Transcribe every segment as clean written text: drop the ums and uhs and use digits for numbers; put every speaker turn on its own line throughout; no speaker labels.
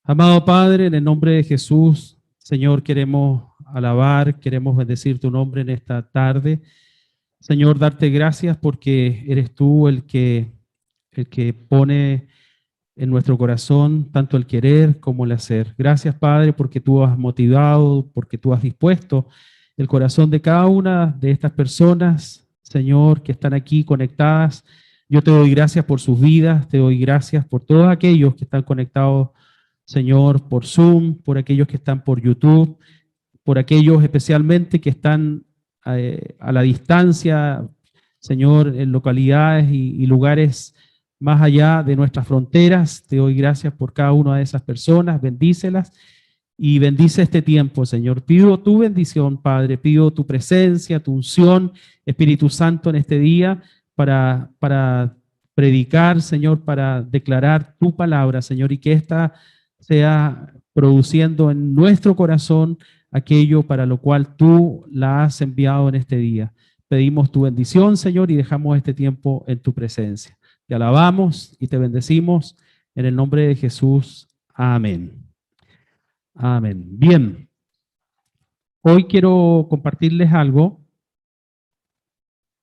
Amado Padre, en el nombre de Jesús, Señor, queremos alabar, queremos bendecir tu nombre en esta tarde. Señor, darte gracias porque eres tú el que pone en nuestro corazón tanto el querer como el hacer. Gracias, Padre, porque tú has motivado, porque tú has dispuesto el corazón de cada una de estas personas, Señor, que están aquí conectadas. Yo te doy gracias por sus vidas, te doy gracias por todos aquellos que están conectados, Señor, por Zoom, por aquellos que están por YouTube, por aquellos especialmente que están a la distancia, Señor, en localidades y lugares más allá de nuestras fronteras. Te doy gracias por cada una de esas personas, bendícelas y bendice este tiempo, Señor. Pido tu bendición, Padre, pido tu presencia, tu unción, Espíritu Santo, en este día para predicar, Señor, para declarar tu palabra, Señor, y que esta sea produciendo en nuestro corazón aquello para lo cual tú la has enviado en este día. Pedimos tu bendición, Señor, y dejamos este tiempo en tu presencia. Te alabamos y te bendecimos en el nombre de Jesús. Amén. Amén. Bien. Hoy quiero compartirles algo.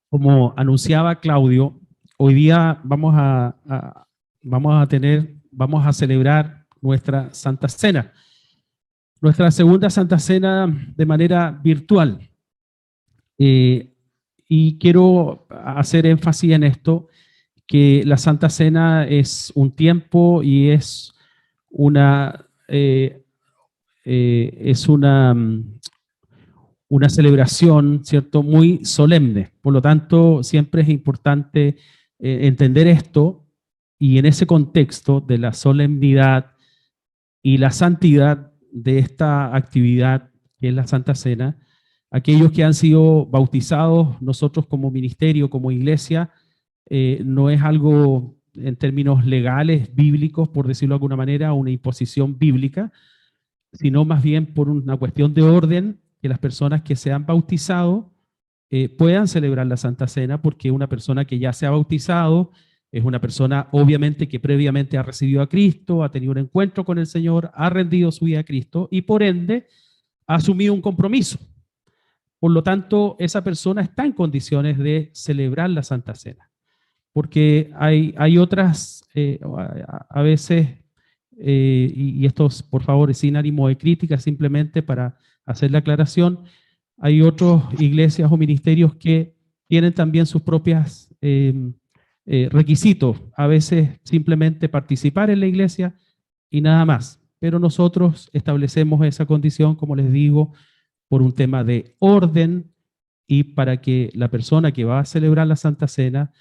Como anunciaba Claudio, hoy día vamos a celebrar nuestra Santa Cena. Nuestra segunda Santa Cena de manera virtual. Y quiero hacer énfasis en esto, que la Santa Cena es un tiempo y es una celebración, ¿cierto?, muy solemne. Por lo tanto, siempre es importante entender esto, y en ese contexto de la solemnidad y la santidad de esta actividad que es la Santa Cena, aquellos que han sido bautizados, nosotros como ministerio, como iglesia, no es algo en términos legales, bíblicos, por decirlo de alguna manera, una imposición bíblica, sino más bien por una cuestión de orden, que las personas que se han bautizado puedan celebrar la Santa Cena, porque una persona que ya se ha bautizado es una persona obviamente que previamente ha recibido a Cristo, ha tenido un encuentro con el Señor, ha rendido su vida a Cristo y por ende ha asumido un compromiso. Por lo tanto, esa persona está en condiciones de celebrar la Santa Cena. Porque hay otras, a veces, y esto, por favor, es sin ánimo de crítica, simplemente para hacer la aclaración, hay otras iglesias o ministerios que tienen también sus propias requisitos, a veces simplemente participar en la iglesia y nada más. Pero nosotros establecemos esa condición, como les digo, por un tema de orden y para que la persona que va a celebrar la Santa Cena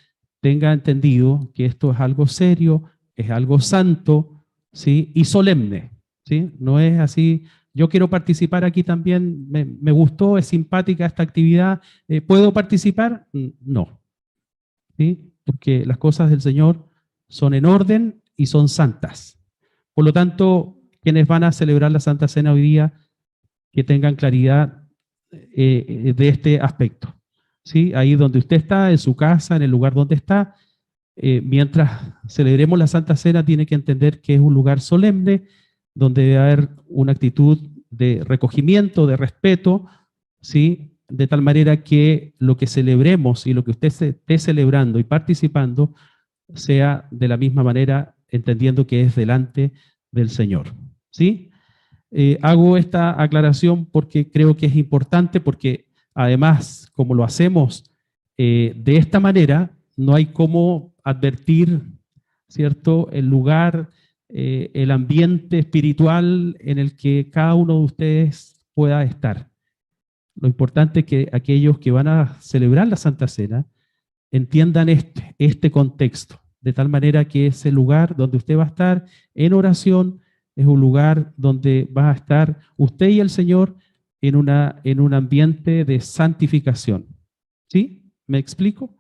tenga entendido que esto es algo serio, es algo santo, ¿sí?, y solemne, ¿sí? No es así, yo quiero participar aquí también, me gustó, es simpática esta actividad, ¿puedo participar? No, ¿sí? Porque las cosas del Señor son en orden y son santas. Por lo tanto, quienes van a celebrar la Santa Cena hoy día, que tengan claridad de este aspecto. ¿Sí? Ahí donde usted está, en su casa, en el lugar donde está, mientras celebremos la Santa Cena, tiene que entender que es un lugar solemne, donde debe haber una actitud de recogimiento, de respeto, ¿sí?, de tal manera que lo que celebremos y lo que usted esté celebrando y participando sea de la misma manera, entendiendo que es delante del Señor. ¿Sí? Hago esta aclaración porque creo que es importante, porque además, como lo hacemos de esta manera, no hay cómo advertir, ¿cierto?, el lugar, el ambiente espiritual en el que cada uno de ustedes pueda estar. Lo importante es que aquellos que van a celebrar la Santa Cena entiendan este contexto, de tal manera que ese lugar donde usted va a estar en oración es un lugar donde va a estar usted y el Señor en un ambiente de santificación. ¿Sí? ¿Me explico?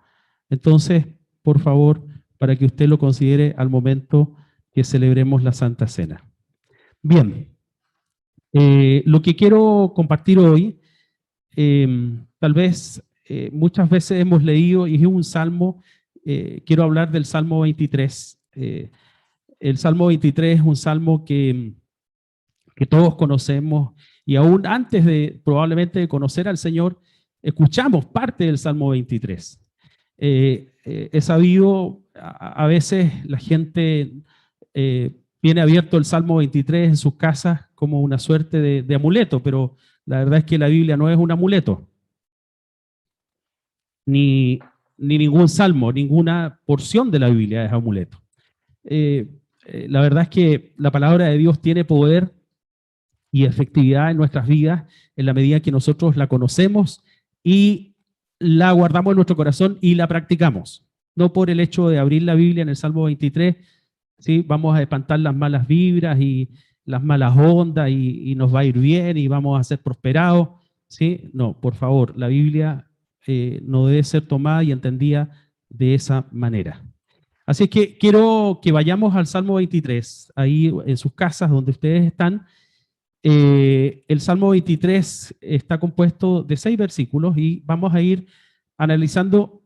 Entonces, por favor, para que usted lo considere al momento que celebremos la Santa Cena. Bien, lo que quiero compartir hoy, tal vez muchas veces hemos leído, y es un salmo, quiero hablar del Salmo 23. El Salmo 23 es un salmo que que todos conocemos, y aún antes de probablemente de conocer al Señor, escuchamos parte del Salmo 23. He sabido, a veces la gente tiene abierto el Salmo 23 en sus casas como una suerte de amuleto, pero la verdad es que la Biblia no es un amuleto, ni ningún salmo, ninguna porción de la Biblia es amuleto. La verdad es que la palabra de Dios tiene poder y efectividad en nuestras vidas en la medida que nosotros la conocemos y la guardamos en nuestro corazón y la practicamos. No por el hecho de abrir la Biblia en el Salmo 23, ¿sí? Vamos a espantar las malas vibras y las malas ondas y nos va a ir bien y vamos a ser prosperados, ¿sí? No, por favor, la Biblia no debe ser tomada y entendida de esa manera. Así que quiero que vayamos al Salmo 23, ahí en sus casas donde ustedes están. El Salmo 23 está compuesto de 6 versículos y vamos a ir analizando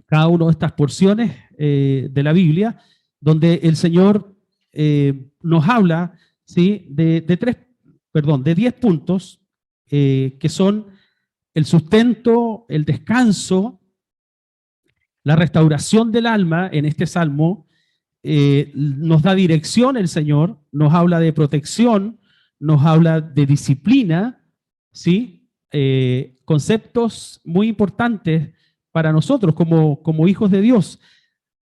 cada una de estas porciones de la Biblia, donde el Señor nos habla, ¿sí? de 10 puntos que son el sustento, el descanso, la restauración del alma en este salmo. Nos da dirección el Señor, nos habla de protección, nos habla de disciplina, ¿sí? Conceptos muy importantes para nosotros como hijos de Dios.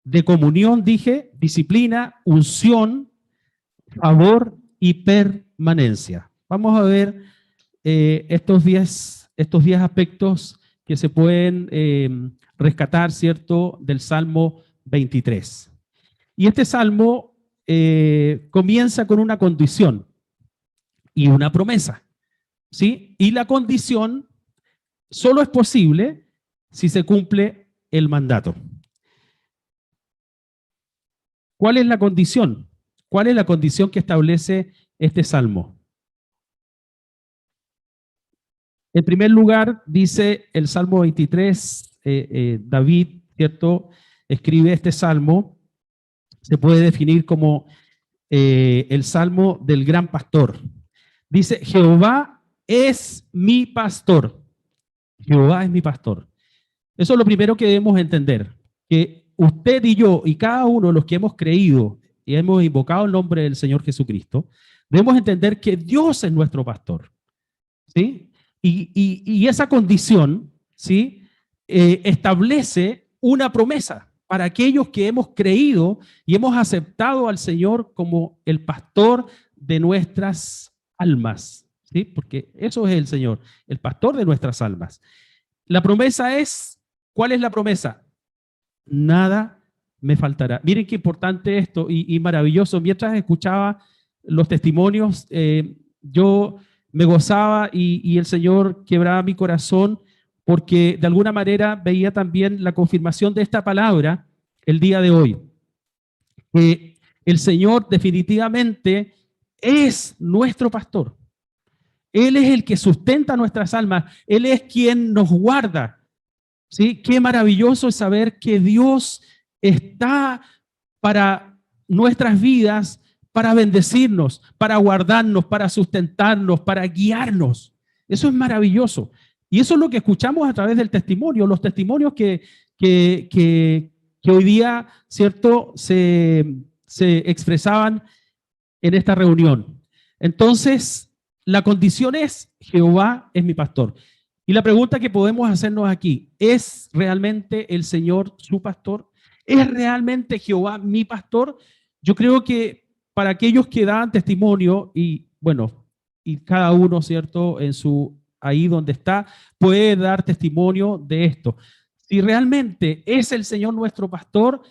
De comunión, dije, disciplina, unción, favor y permanencia. Vamos a ver estos 10 aspectos que se pueden rescatar, ¿cierto?, del Salmo 23. Y este salmo comienza con una condición y una promesa, ¿sí? Y la condición solo es posible si se cumple el mandato. ¿Cuál es la condición? ¿Cuál es la condición que establece este salmo? En primer lugar, dice el Salmo 23, David, ¿cierto?, escribe este salmo, se puede definir como el salmo del gran pastor. Dice, Jehová es mi pastor. Jehová es mi pastor. Eso es lo primero que debemos entender, que usted y yo y cada uno de los que hemos creído y hemos invocado el nombre del Señor Jesucristo, debemos entender que Dios es nuestro pastor, ¿sí? Y esa condición, ¿sí?, establece una promesa para aquellos que hemos creído y hemos aceptado al Señor como el pastor de nuestras almas, ¿sí? Porque eso es el Señor, el pastor de nuestras almas. La promesa es, ¿cuál es la promesa? Nada me faltará. Miren qué importante esto y maravilloso. Mientras escuchaba los testimonios, yo me gozaba y el Señor quebraba mi corazón porque de alguna manera veía también la confirmación de esta palabra el día de hoy. Que el Señor definitivamente es nuestro pastor. Él es el que sustenta nuestras almas. Él es quien nos guarda. ¿Sí? Qué maravilloso es saber que Dios está para nuestras vidas, para bendecirnos, para guardarnos, para sustentarnos, para guiarnos. Eso es maravilloso. Y eso es lo que escuchamos a través del testimonio, los testimonios que hoy día, ¿cierto?, se expresaban en esta reunión. Entonces, la condición es, Jehová es mi pastor. Y la pregunta que podemos hacernos aquí, ¿es realmente el Señor su pastor? ¿Es realmente Jehová mi pastor? Yo creo que para aquellos que dan testimonio, y bueno, y cada uno, ¿cierto?, en su ahí donde está, puede dar testimonio de esto. Si realmente es el Señor nuestro pastor,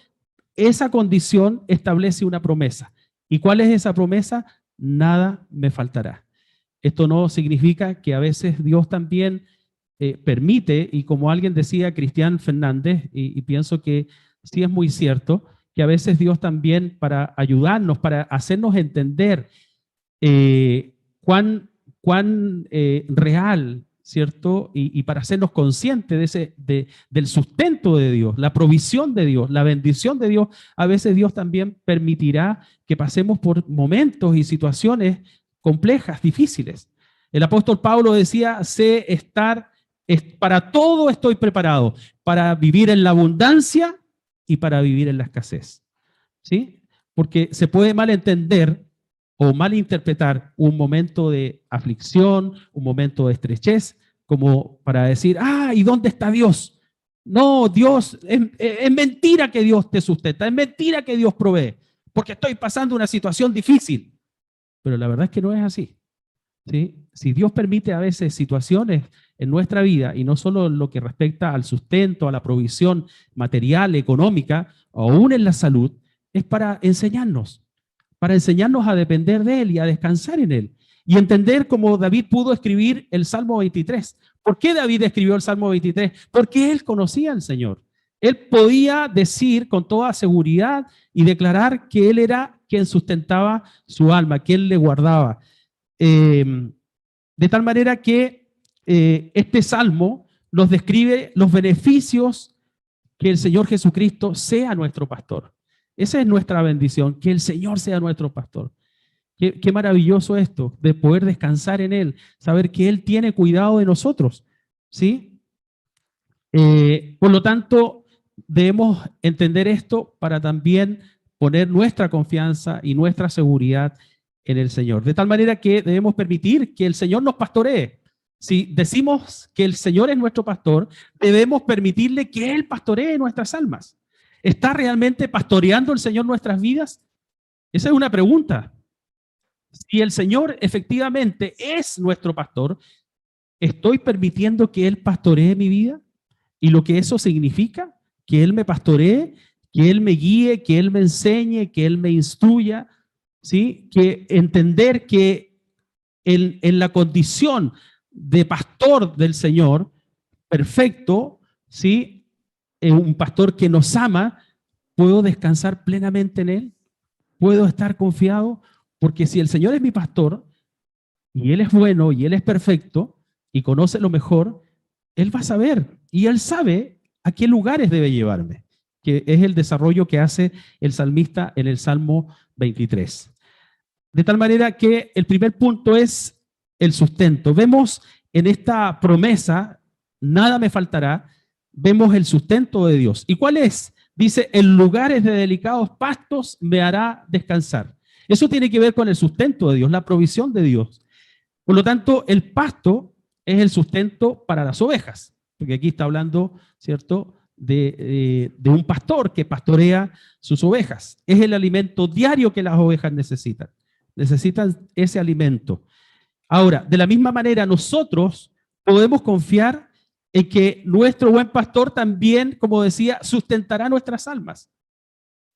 esa condición establece una promesa. ¿Y cuál es esa promesa? Nada me faltará. Esto no significa que a veces Dios también permite, y como alguien decía, Cristian Fernández, y pienso que sí es muy cierto, que a veces Dios también para ayudarnos, para hacernos entender cuán real, ¿cierto? Y para hacernos conscientes del sustento de Dios, la provisión de Dios, la bendición de Dios, a veces Dios también permitirá que pasemos por momentos y situaciones complejas, difíciles. El apóstol Pablo decía, para todo estoy preparado, para vivir en la abundancia y para vivir en la escasez. ¿Sí? Porque se puede malentender o malinterpretar un momento de aflicción, un momento de estrechez, como para decir, ¿y dónde está Dios? No, Dios, es mentira que Dios te sustenta, es mentira que Dios provee, porque estoy pasando una situación difícil. Pero la verdad es que no es así. ¿Sí? Si Dios permite a veces situaciones en nuestra vida, y no solo en lo que respecta al sustento, a la provisión material, económica, o aún en la salud, es para enseñarnos a depender de Él y a descansar en Él. Y entender cómo David pudo escribir el Salmo 23. ¿Por qué David escribió el Salmo 23? Porque él conocía al Señor. Él podía decir con toda seguridad y declarar que Él era quien sustentaba su alma, que Él le guardaba. De tal manera que este Salmo nos describe los beneficios que el Señor Jesucristo sea nuestro pastor. Esa es nuestra bendición, que el Señor sea nuestro pastor. Qué maravilloso esto, de poder descansar en Él, saber que Él tiene cuidado de nosotros, ¿sí? Por lo tanto, debemos entender esto para también poner nuestra confianza y nuestra seguridad en el Señor. De tal manera que debemos permitir que el Señor nos pastoree. Si decimos que el Señor es nuestro pastor, debemos permitirle que Él pastoree nuestras almas. ¿Está realmente pastoreando el Señor nuestras vidas? Esa es una pregunta. Si el Señor efectivamente es nuestro pastor, ¿estoy permitiendo que Él pastoree mi vida? Y lo que eso significa, que Él me pastoree, que Él me guíe, que Él me enseñe, que Él me instruya, ¿sí? Que entender que en la condición de pastor del Señor, perfecto, ¿sí? Un pastor que nos ama, puedo descansar plenamente en Él, puedo estar confiado, porque si el Señor es mi pastor, y Él es bueno, y Él es perfecto, y conoce lo mejor, Él va a saber, y Él sabe a qué lugares debe llevarme, que es el desarrollo que hace el salmista en el Salmo 23. De tal manera que el primer punto es el sustento. Vemos en esta promesa, nada me faltará, vemos el sustento de Dios. ¿Y cuál es? Dice, en lugares de delicados pastos me hará descansar. Eso tiene que ver con el sustento de Dios, la provisión de Dios. Por lo tanto, el pasto es el sustento para las ovejas, porque aquí está hablando, ¿cierto?, de un pastor que pastorea sus ovejas. Es el alimento diario que las ovejas necesitan. Necesitan ese alimento. Ahora, de la misma manera, nosotros podemos confiar en que nuestro buen pastor también, como decía, sustentará nuestras almas.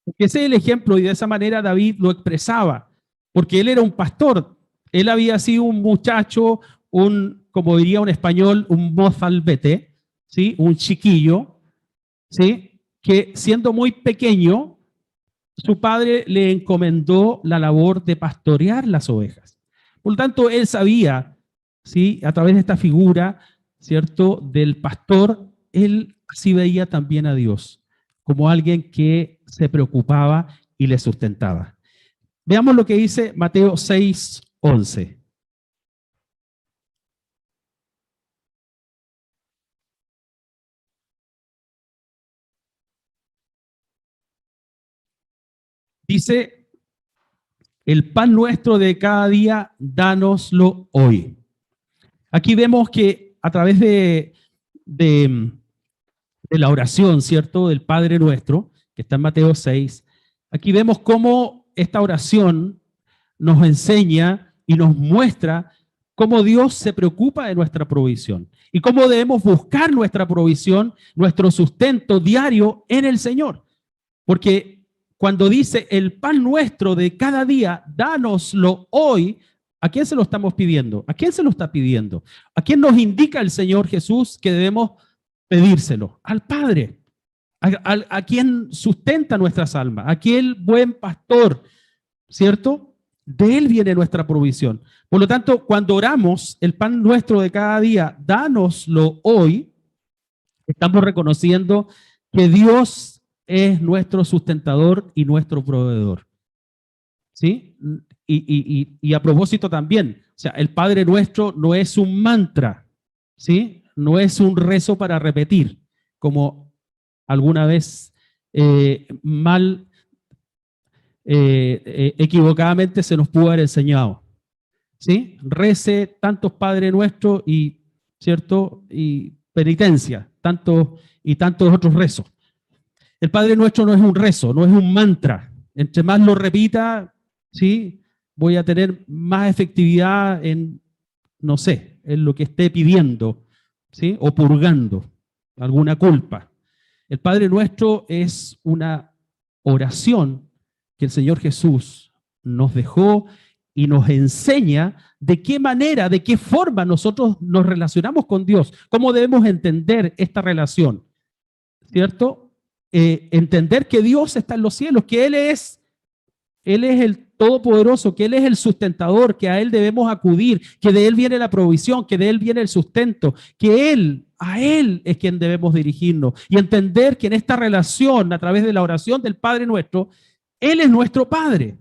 Porque ese es el ejemplo y de esa manera David lo expresaba, porque él era un pastor. Él había sido un muchacho, como diría un español, un mozalbete, ¿sí? Un chiquillo, ¿sí? Que siendo muy pequeño, su padre le encomendó la labor de pastorear las ovejas. Por lo tanto, él sabía, ¿sí? A través de esta figura, ¿cierto?, del pastor, él así veía también a Dios, como alguien que se preocupaba y le sustentaba. Veamos lo que dice Mateo 6:11. Dice, el pan nuestro de cada día, dánoslo hoy. Aquí vemos que a través de la oración, ¿cierto?, del Padre Nuestro, que está en Mateo 6, aquí vemos cómo esta oración nos enseña y nos muestra cómo Dios se preocupa de nuestra provisión y cómo debemos buscar nuestra provisión, nuestro sustento diario en el Señor. Porque cuando dice el pan nuestro de cada día, dánoslo hoy, ¿a quién se lo estamos pidiendo? ¿A quién se lo está pidiendo? ¿A quién nos indica el Señor Jesús que debemos pedírselo? Al Padre, a quien sustenta nuestras almas, a aquel buen pastor, ¿cierto? De Él viene nuestra provisión. Por lo tanto, cuando oramos el pan nuestro de cada día, dánoslo hoy, estamos reconociendo que Dios es nuestro sustentador y nuestro proveedor. ¿Sí? y a propósito también, o sea, el Padre Nuestro no es un mantra, ¿sí? No es un rezo para repetir, como alguna vez equivocadamente se nos pudo haber enseñado, ¿sí? Rece tantos Padre Nuestro y, ¿cierto? Y penitencia, y tantos otros rezos. El Padre Nuestro no es un rezo, no es un mantra. Entre más lo repita, ¿sí? Voy a tener más efectividad en, no sé, en lo que esté pidiendo, ¿sí? O purgando alguna culpa. El Padre Nuestro es una oración que el Señor Jesús nos dejó y nos enseña de qué manera, de qué forma nosotros nos relacionamos con Dios, cómo debemos entender esta relación, ¿cierto? Entender que Dios está en los cielos, que Él es el Todopoderoso, que Él es el sustentador, que a Él debemos acudir, que de Él viene la provisión, que de Él viene el sustento, que a Él es quien debemos dirigirnos y entender que en esta relación, a través de la oración del Padre Nuestro, Él es nuestro Padre.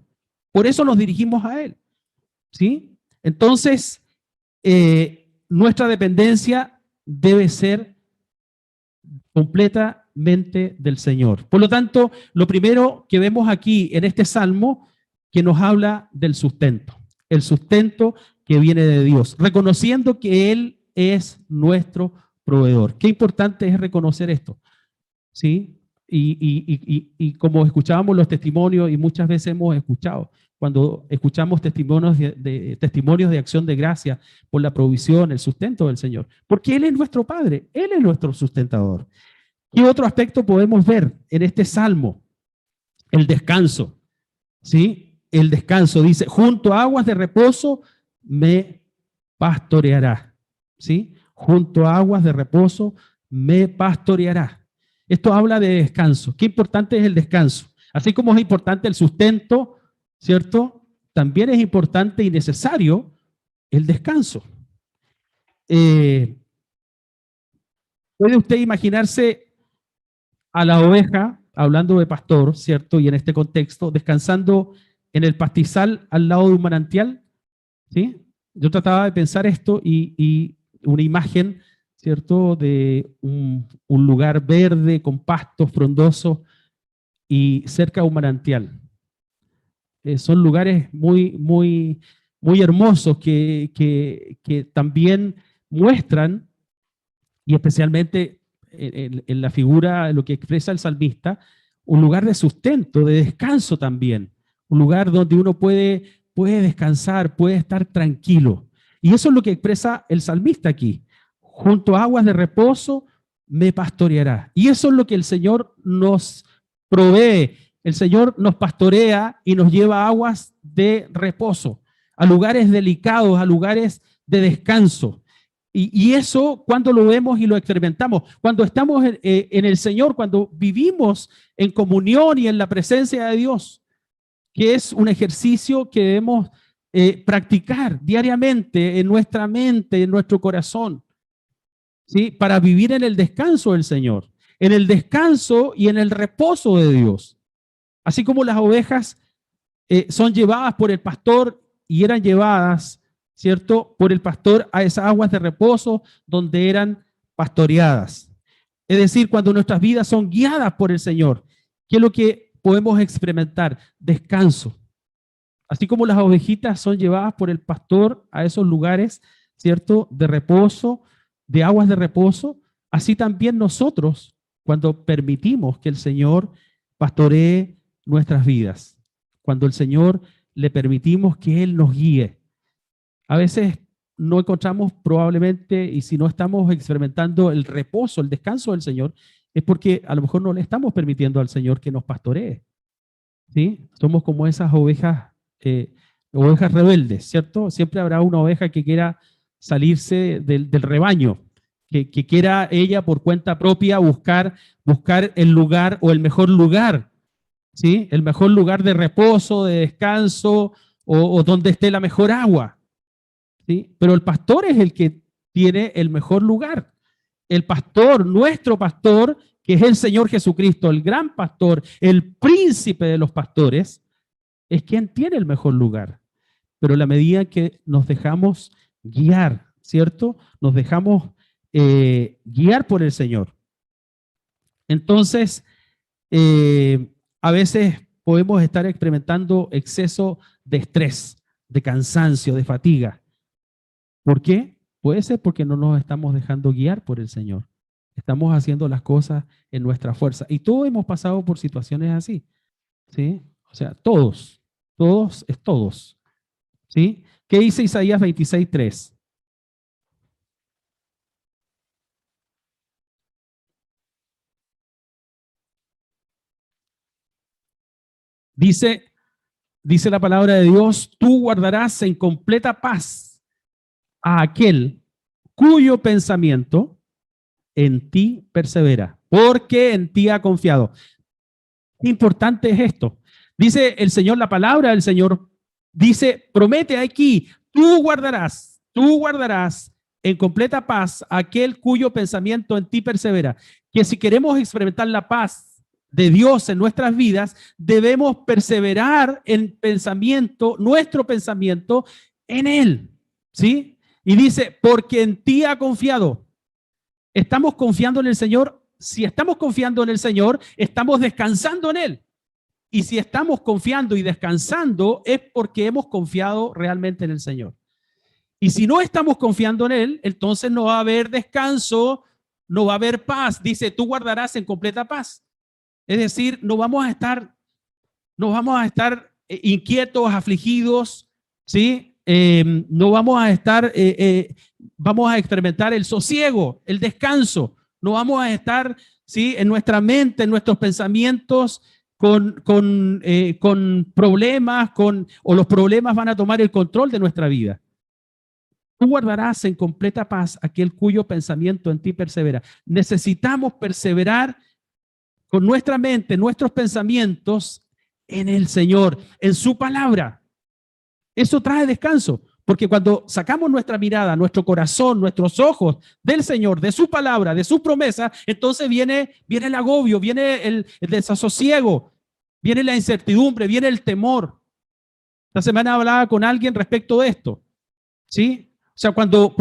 Por eso nos dirigimos a Él, ¿sí? Entonces, nuestra dependencia debe ser completamente del Señor. Por lo tanto, lo primero que vemos aquí en este salmo, que nos habla del sustento, el sustento que viene de Dios, reconociendo que Él es nuestro proveedor. Qué importante es reconocer esto, ¿sí? Y como escuchábamos los testimonios, y muchas veces hemos escuchado, cuando escuchamos testimonios testimonios de acción de gracia por la provisión, el sustento del Señor, porque Él es nuestro Padre, Él es nuestro sustentador. ¿Qué otro aspecto podemos ver en este salmo? El descanso, ¿sí? El descanso, dice, junto a aguas de reposo me pastoreará, ¿sí? Junto a aguas de reposo me pastoreará. Esto habla de descanso. Qué importante es el descanso. Así como es importante el sustento, ¿cierto? También es importante y necesario el descanso. ¿Puede usted imaginarse a la oveja, hablando de pastor, ¿cierto? Y en este contexto, descansando en el pastizal al lado de un manantial, ¿sí? Yo trataba de pensar esto y una imagen, ¿cierto? De un lugar verde con pastos frondosos y cerca de un manantial. Son lugares muy hermosos que también muestran, y especialmente en la figura, lo que expresa el salmista, un lugar de sustento, de descanso también, un lugar donde uno puede descansar, puede estar tranquilo. Y eso es lo que expresa el salmista aquí. Junto a aguas de reposo me pastoreará. Y eso es lo que el Señor nos provee. El Señor nos pastorea y nos lleva a aguas de reposo, a lugares delicados, a lugares de descanso. Y eso cuando lo vemos y lo experimentamos, cuando estamos en el Señor, cuando vivimos en comunión y en la presencia de Dios, que es un ejercicio que debemos practicar diariamente en nuestra mente, en nuestro corazón, ¿sí? Para vivir en el descanso del Señor, en el descanso y en el reposo de Dios. Así como las ovejas son llevadas por el pastor y eran llevadas, ¿cierto?, por el pastor a esas aguas de reposo donde eran pastoreadas. Es decir, cuando nuestras vidas son guiadas por el Señor, ¿qué es lo que podemos experimentar? Descanso. Así como las ovejitas son llevadas por el pastor a esos lugares, ¿cierto?, de reposo, de aguas de reposo, así también nosotros, cuando permitimos que el Señor pastoree nuestras vidas, cuando el Señor le permitimos que Él nos guíe. A veces no encontramos probablemente, y si no estamos experimentando el reposo, el descanso del Señor, es porque a lo mejor no le estamos permitiendo al Señor que nos pastoree, ¿sí? Somos como esas ovejas rebeldes, ¿cierto? Siempre habrá una oveja que quiera salirse del rebaño, que quiera ella por cuenta propia buscar el lugar o el mejor lugar, ¿sí? El mejor lugar de reposo, de descanso o donde esté la mejor agua, ¿sí? Pero el pastor es el que tiene el mejor lugar. El pastor, nuestro pastor, que es el Señor Jesucristo, el gran pastor, el príncipe de los pastores, es quien tiene el mejor lugar. pero la medida que nos dejamos guiar, ¿cierto? Nos dejamos guiar por el Señor. Entonces, a veces podemos estar experimentando exceso de estrés, de cansancio, de fatiga. ¿Por qué? Puede ser porque no nos estamos dejando guiar por el Señor. Estamos haciendo las cosas en nuestra fuerza. Y todos hemos pasado por situaciones así, ¿sí? O sea, todos es todos, ¿sí? ¿Qué dice Isaías 26:3? Dice la palabra de Dios, tú guardarás en completa paz a aquel cuyo pensamiento en ti persevera, porque en ti ha confiado. Qué importante es esto. Dice el Señor, la palabra del Señor, dice, promete aquí, tú guardarás en completa paz a aquel cuyo pensamiento en ti persevera. Que si queremos experimentar la paz de Dios en nuestras vidas, debemos perseverar en pensamiento, nuestro pensamiento en Él, ¿sí? Y dice, porque en ti ha confiado. ¿Estamos confiando en el Señor? Si estamos confiando en el Señor, estamos descansando en Él. Y si estamos confiando y descansando, es porque hemos confiado realmente en el Señor. Y si no estamos confiando en Él, entonces no va a haber descanso, no va a haber paz. Dice, tú guardarás en completa paz. Es decir, no vamos a estar inquietos, afligidos, ¿sí? No vamos a estar, vamos a experimentar el sosiego, el descanso. No vamos a estar, ¿sí? En nuestra mente, en nuestros pensamientos, con problemas, o los problemas van a tomar el control de nuestra vida. Tú guardarás en completa paz aquel cuyo pensamiento en ti persevera. Necesitamos perseverar con nuestra mente, nuestros pensamientos en el Señor, en su palabra. Eso trae descanso, porque cuando sacamos nuestra mirada, nuestro corazón, nuestros ojos del Señor, de su palabra, de sus promesas, entonces viene el agobio, viene el desasosiego, viene la incertidumbre, viene el temor. Esta semana hablaba con alguien respecto de esto, ¿sí? O sea, cuando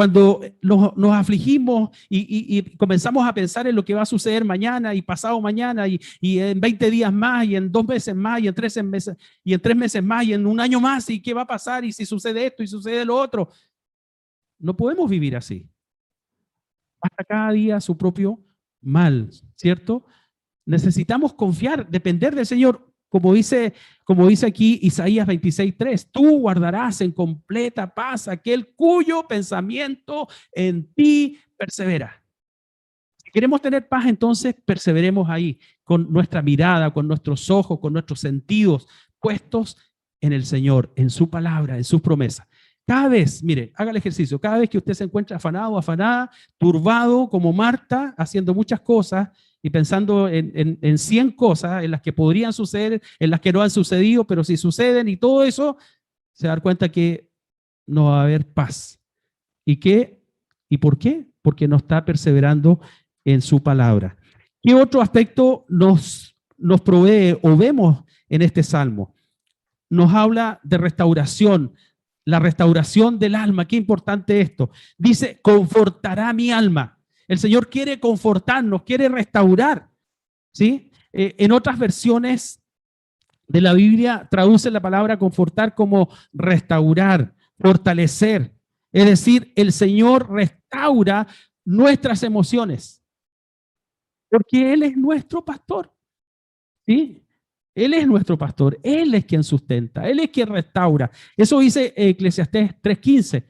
nos afligimos y comenzamos a pensar en lo que va a suceder mañana y pasado mañana y en 20 días más y en 2 meses más y en 3 meses y en 3 meses más y en un año más y qué va a pasar y si sucede esto y sucede lo otro. No podemos vivir así. Hasta cada día su propio mal, ¿cierto? Necesitamos confiar, depender del Señor. Como dice aquí Isaías 26:3, tú guardarás en completa paz aquel cuyo pensamiento en ti persevera. Si queremos tener paz, entonces perseveremos ahí, con nuestra mirada, con nuestros ojos, con nuestros sentidos puestos en el Señor, en su palabra, en sus promesas. Cada vez, mire, haga el ejercicio, cada vez que usted se encuentra afanado, afanada, turbado, como Marta, haciendo muchas cosas, y pensando en 100 cosas en las que podrían suceder, en las que no han sucedido, pero si suceden y todo eso, se da cuenta que no va a haber paz. ¿Y por qué? Porque no está perseverando en su palabra. ¿Qué otro aspecto nos provee o vemos en este salmo? Nos habla de restauración, la restauración del alma. Qué importante esto. Dice, confortará mi alma. El Señor quiere confortarnos, quiere restaurar, ¿sí? En otras versiones de la Biblia traduce la palabra confortar como restaurar, fortalecer. Es decir, el Señor restaura nuestras emociones, porque Él es nuestro pastor, ¿sí? Él es nuestro pastor, Él es quien sustenta, Él es quien restaura. Eso dice Eclesiastés 3:15.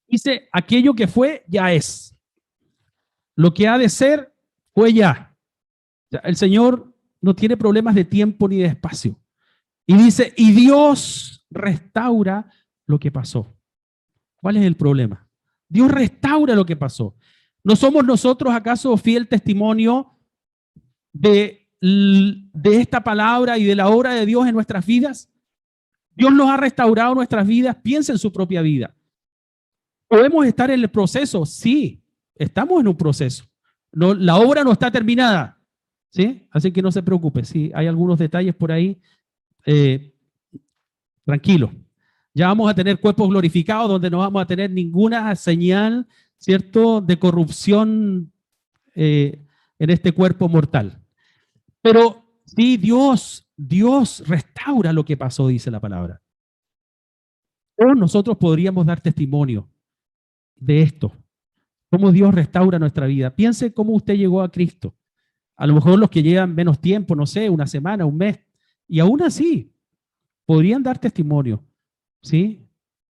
Dice, aquello que fue, ya es. Lo que ha de ser, fue ya. O sea, el Señor no tiene problemas de tiempo ni de espacio. Y dice, y Dios restaura lo que pasó. ¿Cuál es el problema? Dios restaura lo que pasó. ¿No somos nosotros acaso fiel testimonio de esta palabra y de la obra de Dios en nuestras vidas? Dios nos ha restaurado nuestras vidas. Piensa en su propia vida. ¿Podemos estar en el proceso? Sí, estamos en un proceso. No, la obra no está terminada, ¿sí? Así que no se preocupe, si hay algunos detalles por ahí, eh, tranquilo. Ya vamos a tener cuerpos glorificados donde no vamos a tener ninguna señal, ¿cierto?, de corrupción en este cuerpo mortal. Pero sí, Dios restaura lo que pasó, dice la palabra. O nosotros podríamos dar testimonio de esto, cómo Dios restaura nuestra vida. Piense cómo usted llegó a Cristo. A lo mejor los que llevan menos tiempo, no sé, una semana, un mes, y aún así podrían dar testimonio, ¿sí?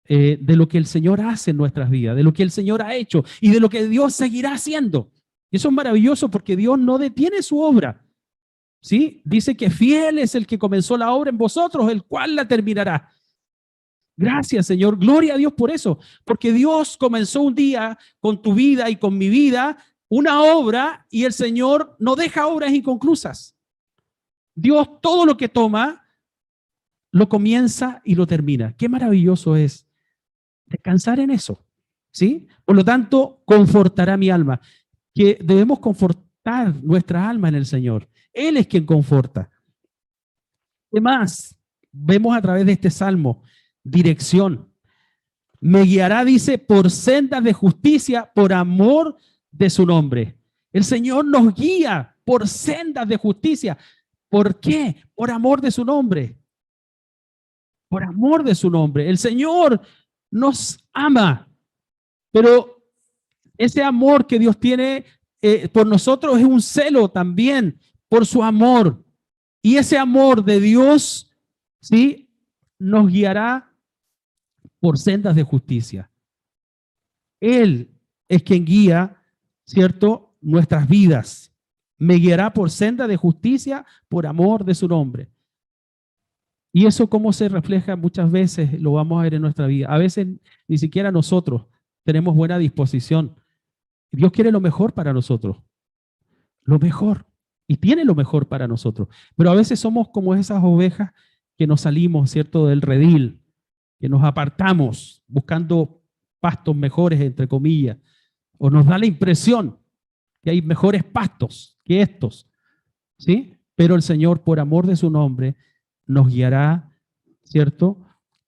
De lo que el Señor hace en nuestras vidas, de lo que el Señor ha hecho y de lo que Dios seguirá haciendo. Y eso es maravilloso porque Dios no detiene su obra, ¿sí? Dice que fiel es el que comenzó la obra en vosotros, el cual la terminará. Gracias, Señor. Gloria a Dios por eso, porque Dios comenzó un día con tu vida y con mi vida una obra y el Señor no deja obras inconclusas. Dios todo lo que toma lo comienza y lo termina. Qué maravilloso es descansar en eso, ¿sí? Por lo tanto, confortará mi alma, que debemos confortar nuestra alma en el Señor. Él es quien conforta. ¿Qué más? Vemos a través de este salmo, dirección. Me guiará, dice, por sendas de justicia, por amor de su nombre. El Señor nos guía por sendas de justicia. ¿Por qué? Por amor de su nombre. Por amor de su nombre. El Señor nos ama, pero ese amor que Dios tiene por nosotros es un celo también por su amor. Y ese amor de Dios, ¿sí?, nos guiará por sendas de justicia. Él es quien guía, ¿cierto?, nuestras vidas. Me guiará por senda de justicia por amor de su nombre. Y eso cómo se refleja muchas veces, lo vamos a ver en nuestra vida. A veces ni siquiera nosotros tenemos buena disposición. Dios quiere lo mejor para nosotros. Lo mejor. Y tiene lo mejor para nosotros. Pero a veces somos como esas ovejas que nos salimos, ¿cierto?, del redil, que nos apartamos buscando pastos mejores, entre comillas, o nos da la impresión que hay mejores pastos que estos, ¿sí? Pero el Señor, por amor de su nombre, nos guiará, ¿cierto?,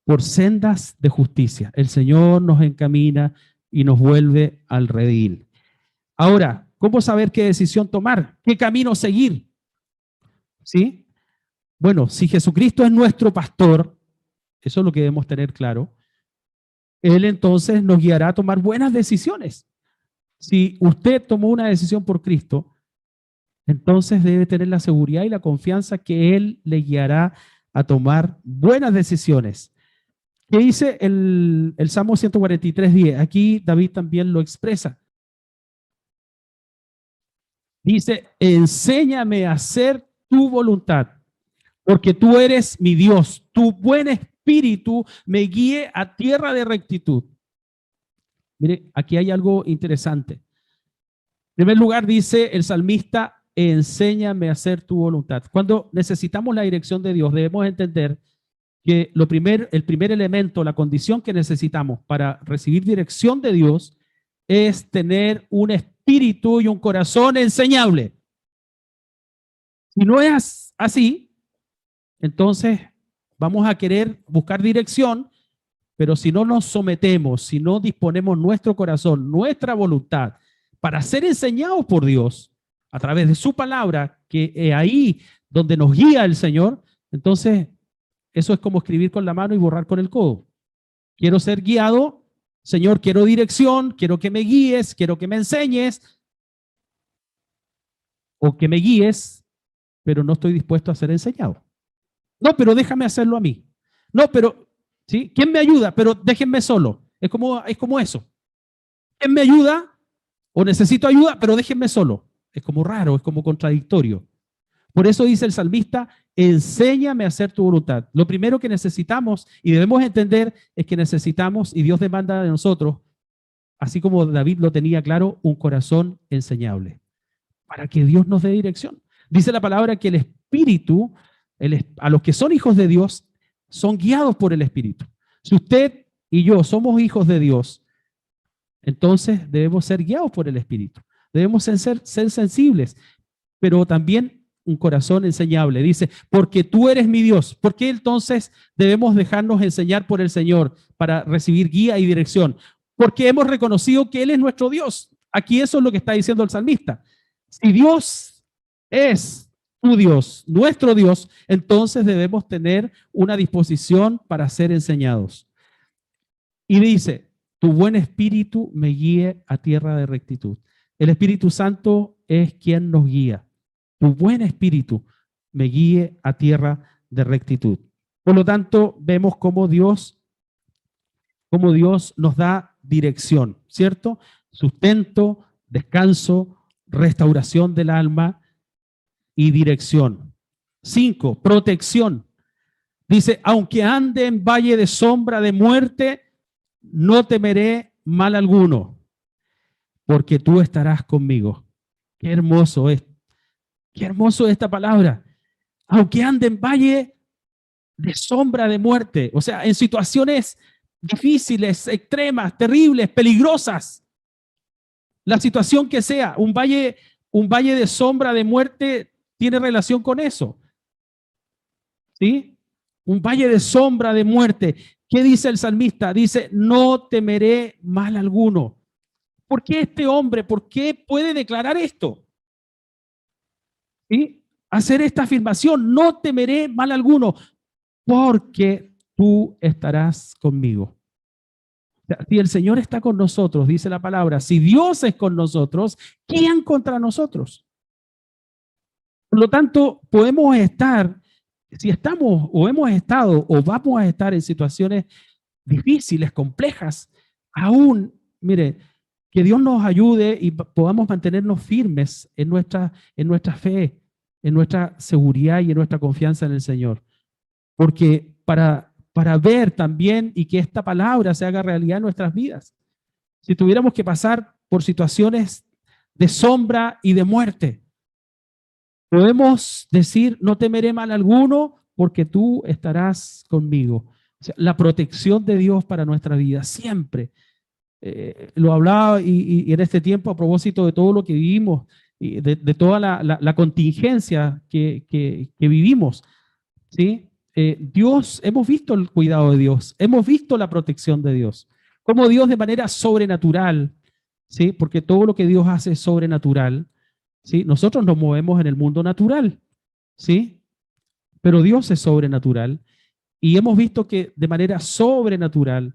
por sendas de justicia. El Señor nos encamina y nos vuelve al redil. Ahora, ¿cómo saber qué decisión tomar? ¿Qué camino seguir? ¿Sí? Bueno, si Jesucristo es nuestro pastor, eso es lo que debemos tener claro, Él entonces nos guiará a tomar buenas decisiones. Si usted tomó una decisión por Cristo, entonces debe tener la seguridad y la confianza que Él le guiará a tomar buenas decisiones. ¿Qué dice el Salmo 143:10? Aquí David también lo expresa. Dice, enséñame a hacer tu voluntad, porque tú eres mi Dios, tu buen espíritu me guíe a tierra de rectitud. Mire, aquí hay algo interesante. En primer lugar, dice el salmista, enséñame a hacer tu voluntad. Cuando necesitamos la dirección de Dios, debemos entender que el primer elemento, la condición que necesitamos para recibir dirección de Dios es tener un espíritu y un corazón enseñable. Si no es así, entonces vamos a querer buscar dirección, pero si no nos sometemos, si no disponemos nuestro corazón, nuestra voluntad para ser enseñados por Dios a través de su palabra, que es ahí donde nos guía el Señor, entonces eso es como escribir con la mano y borrar con el codo. Quiero ser guiado, Señor, quiero dirección, quiero que me guíes, quiero que me enseñes o que me guíes, pero no estoy dispuesto a ser enseñado. No, pero déjame hacerlo a mí. No, pero, ¿sí? ¿Quién me ayuda? Pero déjenme solo. Es como eso. ¿Quién me ayuda? O necesito ayuda, pero déjenme solo. Es como raro, es como contradictorio. Por eso dice el salmista, enséñame a hacer tu voluntad. Lo primero que necesitamos y debemos entender es que necesitamos, y Dios demanda de nosotros, así como David lo tenía claro, un corazón enseñable, para que Dios nos dé dirección. Dice la palabra que el Espíritu, a los que son hijos de Dios, son guiados por el Espíritu. Si usted y yo somos hijos de Dios, entonces debemos ser guiados por el Espíritu. Debemos ser sensibles, pero también un corazón enseñable. Dice, porque tú eres mi Dios. ¿Por qué entonces debemos dejarnos enseñar por el Señor para recibir guía y dirección? Porque hemos reconocido que Él es nuestro Dios. Aquí eso es lo que está diciendo el salmista. Si Dios es tu Dios, nuestro Dios, entonces debemos tener una disposición para ser enseñados. Y dice, tu buen espíritu me guíe a tierra de rectitud. El Espíritu Santo es quien nos guía. Tu buen espíritu me guíe a tierra de rectitud. Por lo tanto, vemos cómo Dios nos da dirección, ¿cierto? Sustento, descanso, restauración del alma y dirección. 5, protección. Dice, aunque ande en valle de sombra de muerte, no temeré mal alguno, porque tú estarás conmigo. Qué hermoso es. Qué hermoso es esta palabra. Aunque ande en valle de sombra de muerte, o sea, en situaciones difíciles, extremas, terribles, peligrosas, la situación que sea, un valle de sombra de muerte tiene relación con eso. ¿Sí? Un valle de sombra de muerte. ¿Qué dice el salmista? Dice, no temeré mal alguno. ¿Por qué este hombre? ¿Por qué puede declarar esto? ¿Sí? Hacer esta afirmación, no temeré mal alguno, porque tú estarás conmigo. O sea, si el Señor está con nosotros, dice la palabra, si Dios es con nosotros, ¿quién contra nosotros? Por lo tanto, podemos estar, si estamos o hemos estado o vamos a estar en situaciones difíciles, complejas, aún, mire, que Dios nos ayude y podamos mantenernos firmes en nuestra fe, en nuestra seguridad y en nuestra confianza en el Señor. Porque para ver también y que esta palabra se haga realidad en nuestras vidas. Si tuviéramos que pasar por situaciones de sombra y de muerte, podemos decir, no temeré mal alguno porque tú estarás conmigo. O sea, la protección de Dios para nuestra vida, siempre. Lo hablaba y en este tiempo a propósito de todo lo que vivimos, y de toda la contingencia que vivimos, ¿sí? Dios, hemos visto el cuidado de Dios, hemos visto la protección de Dios, como Dios de manera sobrenatural, ¿sí? Porque todo lo que Dios hace es sobrenatural, ¿sí? Nosotros nos movemos en el mundo natural, ¿sí? Pero Dios es sobrenatural y hemos visto que de manera sobrenatural,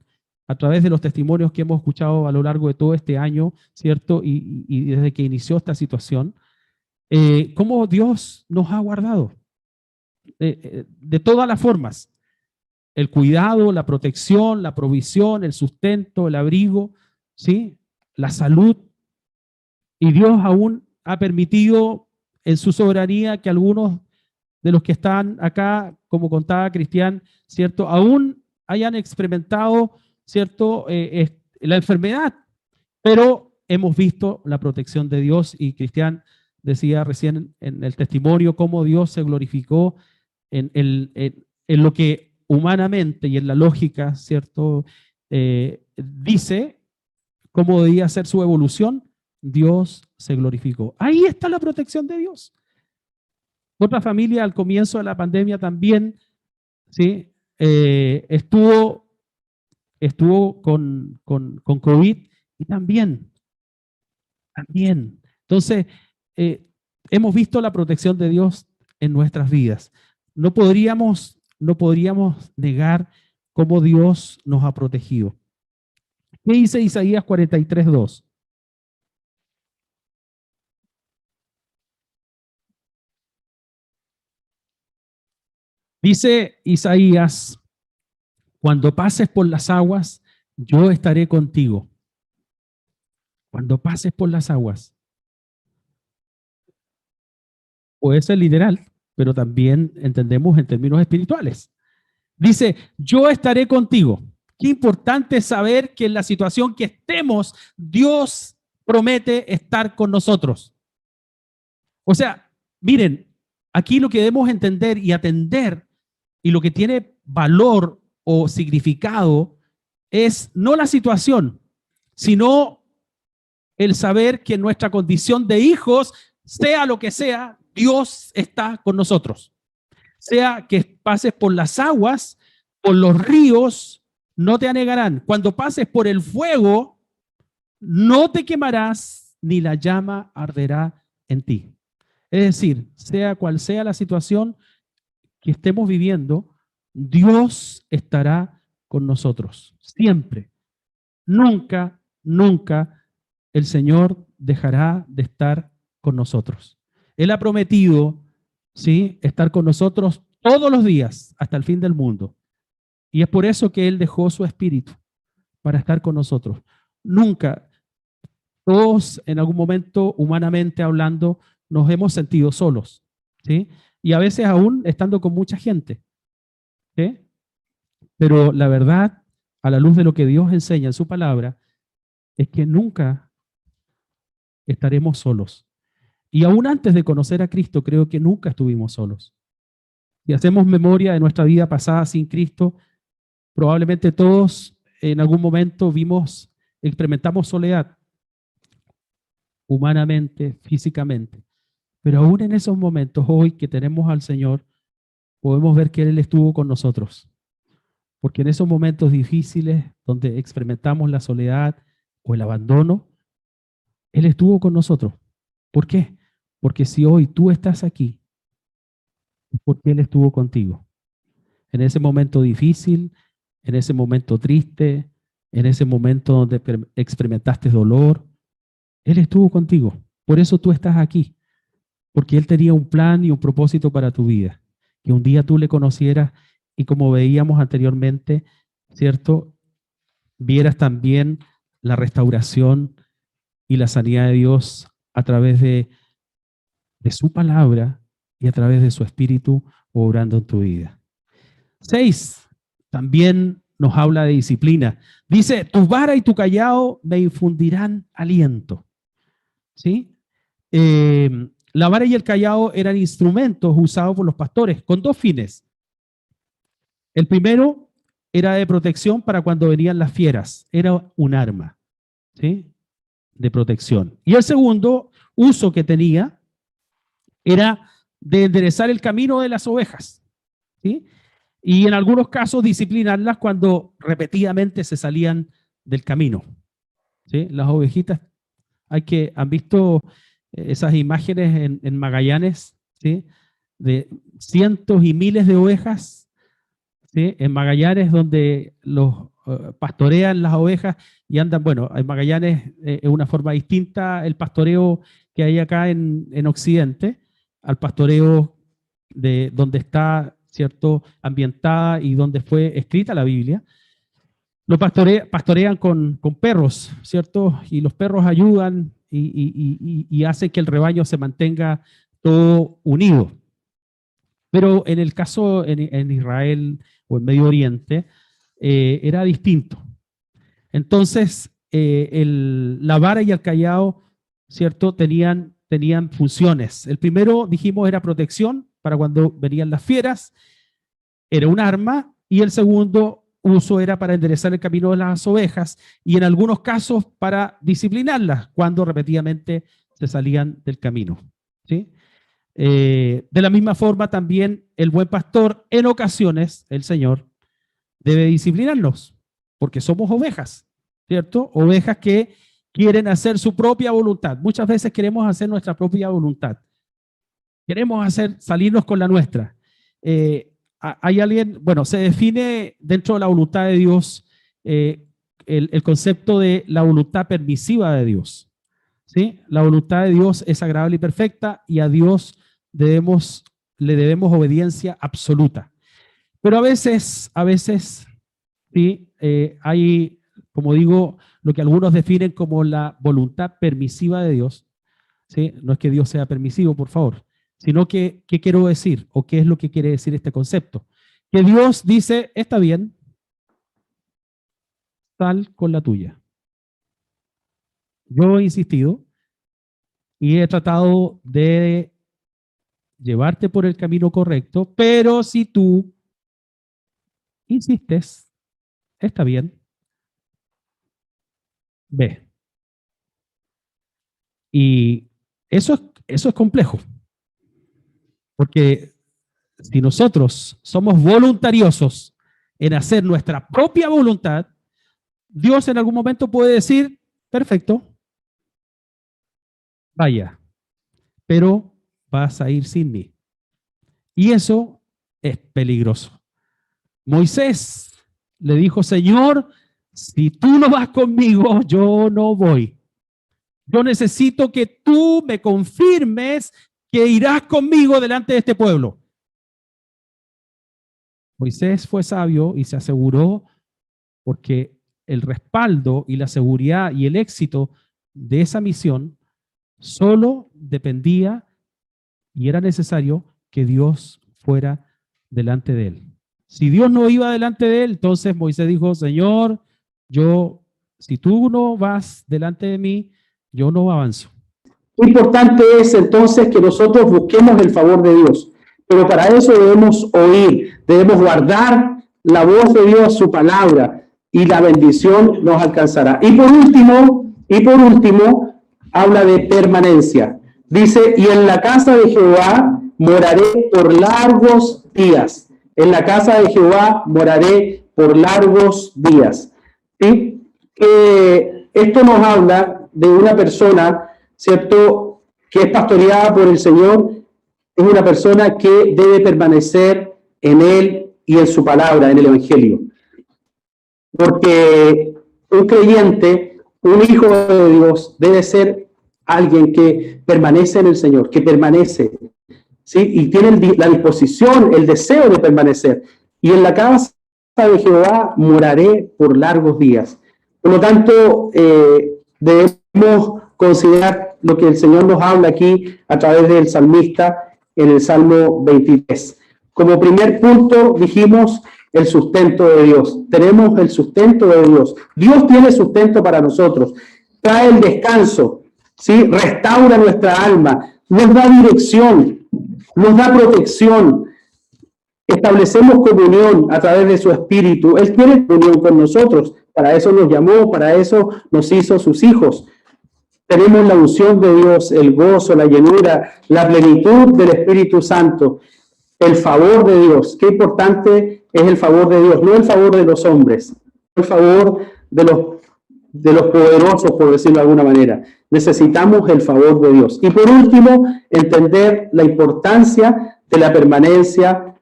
a través de los testimonios que hemos escuchado a lo largo de todo este año, ¿cierto? Y desde que inició esta situación, cómo Dios nos ha guardado de todas las formas. El cuidado, la protección, la provisión, el sustento, el abrigo, ¿sí? La salud. Y Dios aún ha permitido en su soberanía que algunos de los que están acá, como contaba Cristian, ¿cierto? Aún hayan experimentado, ¿cierto? La enfermedad, pero hemos visto la protección de Dios y Cristian decía recién en el testimonio cómo Dios se glorificó en lo que humanamente y en la lógica, ¿cierto? Dice cómo debía ser su evolución, Dios se glorificó. Ahí está la protección de Dios. Otra familia al comienzo de la pandemia también, ¿sí? Estuvo con COVID y también. Entonces, hemos visto la protección de Dios en nuestras vidas. No podríamos negar cómo Dios nos ha protegido. ¿Qué dice Isaías 43:2? Dice Isaías, cuando pases por las aguas, yo estaré contigo. Cuando pases por las aguas. Puede ser literal, pero también entendemos en términos espirituales. Dice, yo estaré contigo. Qué importante saber que en la situación que estemos, Dios promete estar con nosotros. O sea, miren, aquí lo que debemos entender y atender y lo que tiene valor o significado es no la situación, sino el saber que nuestra condición de hijos, sea lo que sea, Dios está con nosotros. Sea que pases por las aguas, por los ríos, no te anegarán. Cuando pases por el fuego, no te quemarás, ni la llama arderá en ti. Es decir, sea cual sea la situación que estemos viviendo, Dios estará con nosotros, siempre. Nunca, nunca el Señor dejará de estar con nosotros. Él ha prometido, ¿sí?, estar con nosotros todos los días hasta el fin del mundo. Y es por eso que Él dejó su Espíritu para estar con nosotros. Nunca, todos en algún momento, humanamente hablando, nos hemos sentido solos, ¿sí? Y a veces aún estando con mucha gente, ¿sí? Pero la verdad, a la luz de lo que Dios enseña en su palabra, es que nunca estaremos solos. Y aún antes de conocer a Cristo, creo que nunca estuvimos solos. Si hacemos memoria de nuestra vida pasada sin Cristo, probablemente todos en algún momento experimentamos soledad, humanamente, físicamente. Pero aún en esos momentos, hoy que tenemos al Señor, podemos ver que Él estuvo con nosotros. Porque en esos momentos difíciles, donde experimentamos la soledad o el abandono, Él estuvo con nosotros. ¿Por qué? Porque si hoy tú estás aquí, es porque Él estuvo contigo. En ese momento difícil, en ese momento triste, en ese momento donde experimentaste dolor, Él estuvo contigo. Por eso tú estás aquí. Porque Él tenía un plan y un propósito para tu vida. Que un día tú le conocieras y como veíamos anteriormente, ¿cierto? Vieras también la restauración y la sanidad de Dios a través de su palabra y a través de su espíritu obrando en tu vida. 6. También nos habla de disciplina. Dice, tu vara y tu callado me infundirán aliento. ¿Sí? La vara y el callado eran instrumentos usados por los pastores con dos fines. El primero era de protección para cuando venían las fieras. Era un arma, ¿sí?, de protección. Y el segundo uso que tenía era de enderezar el camino de las ovejas, ¿sí? Y en algunos casos disciplinarlas cuando repetidamente se salían del camino, ¿sí? Las ovejitas, han visto esas imágenes en Magallanes, ¿sí?, de cientos y miles de ovejas, ¿sí?, en Magallanes donde los pastorean las ovejas y andan, bueno, en Magallanes es una forma distinta el pastoreo que hay acá en Occidente al pastoreo de donde está, ¿cierto?, ambientada y donde fue escrita la Biblia. Lo pastorean con perros, ¿cierto? Y los perros ayudan y hacen que el rebaño se mantenga todo unido. Pero en el caso en Israel o en Medio Oriente, era distinto. Entonces, la vara y el callado, ¿cierto?, tenían funciones. El primero, dijimos, era protección para cuando venían las fieras, era un arma, y el segundo uso era para enderezar el camino de las ovejas y en algunos casos para disciplinarlas cuando repetidamente se salían del camino, ¿sí? De la misma forma también el buen pastor en ocasiones, el Señor, debe disciplinarnos porque somos ovejas, ¿cierto? Ovejas que quieren hacer su propia voluntad. Muchas veces queremos hacer nuestra propia voluntad. Queremos salirnos con la nuestra. Hay alguien, bueno, se define dentro de la voluntad de Dios el concepto de la voluntad permisiva de Dios, ¿sí? La voluntad de Dios es agradable y perfecta y a Dios le debemos obediencia absoluta. Pero a veces, ¿sí?, hay, como digo, lo que algunos definen como la voluntad permisiva de Dios, ¿sí? No es que Dios sea permisivo, por favor, sino que, ¿qué quiero decir? ¿O qué es lo que quiere decir este concepto? Que Dios dice, está bien, sal con la tuya. Yo he insistido y he tratado de llevarte por el camino correcto, pero si tú insistes, está bien, ve. Y eso es complejo, Porque si nosotros somos voluntariosos en hacer nuestra propia voluntad, Dios en algún momento puede decir, perfecto, vaya, pero vas a ir sin mí. Y eso es peligroso. Moisés le dijo, Señor, si tú no vas conmigo, yo no voy. Yo necesito que tú me confirmes que irás conmigo delante de este pueblo. Moisés fue sabio y se aseguró, porque el respaldo y la seguridad y el éxito de esa misión solo dependía y era necesario que Dios fuera delante de él. Si Dios no iba delante de él, entonces Moisés dijo, Señor, si tú no vas delante de mí, yo no avanzo.
Importante es entonces que nosotros busquemos el favor de Dios, pero para eso debemos oír, debemos guardar la voz de Dios, su palabra, y la bendición nos alcanzará. Y por último, habla de permanencia. Dice, y en la casa de Jehová moraré por largos días. En la casa de Jehová moraré por largos días. ¿Sí? Esto nos habla de una persona, ¿cierto?, que es pastoreada por el Señor. Es una persona que debe permanecer en Él y en su palabra, en el Evangelio. Porque un creyente, un hijo de Dios, debe ser alguien que permanece en el Señor, que permanece, ¿sí? Y tiene la disposición, el deseo de permanecer. Y en la casa de Jehová moraré por largos días. Por lo tanto, debemos considerar lo que el Señor nos habla aquí a través del salmista en el Salmo 23. Como primer punto dijimos el sustento de Dios. Tenemos el sustento de Dios. Dios tiene sustento para nosotros. Trae el descanso, ¿sí? Restaura nuestra alma, nos da dirección, nos da protección. Establecemos comunión a través de su Espíritu. Él quiere comunión con nosotros. Para eso nos llamó, para eso nos hizo sus hijos. Tenemos la unción de Dios, el gozo, la llenura, la plenitud del Espíritu Santo, el favor de Dios. Qué importante es el favor de Dios, no el favor de los hombres, el favor de los poderosos, por decirlo de alguna manera. Necesitamos el favor de Dios. Y por último, entender la importancia de la permanencia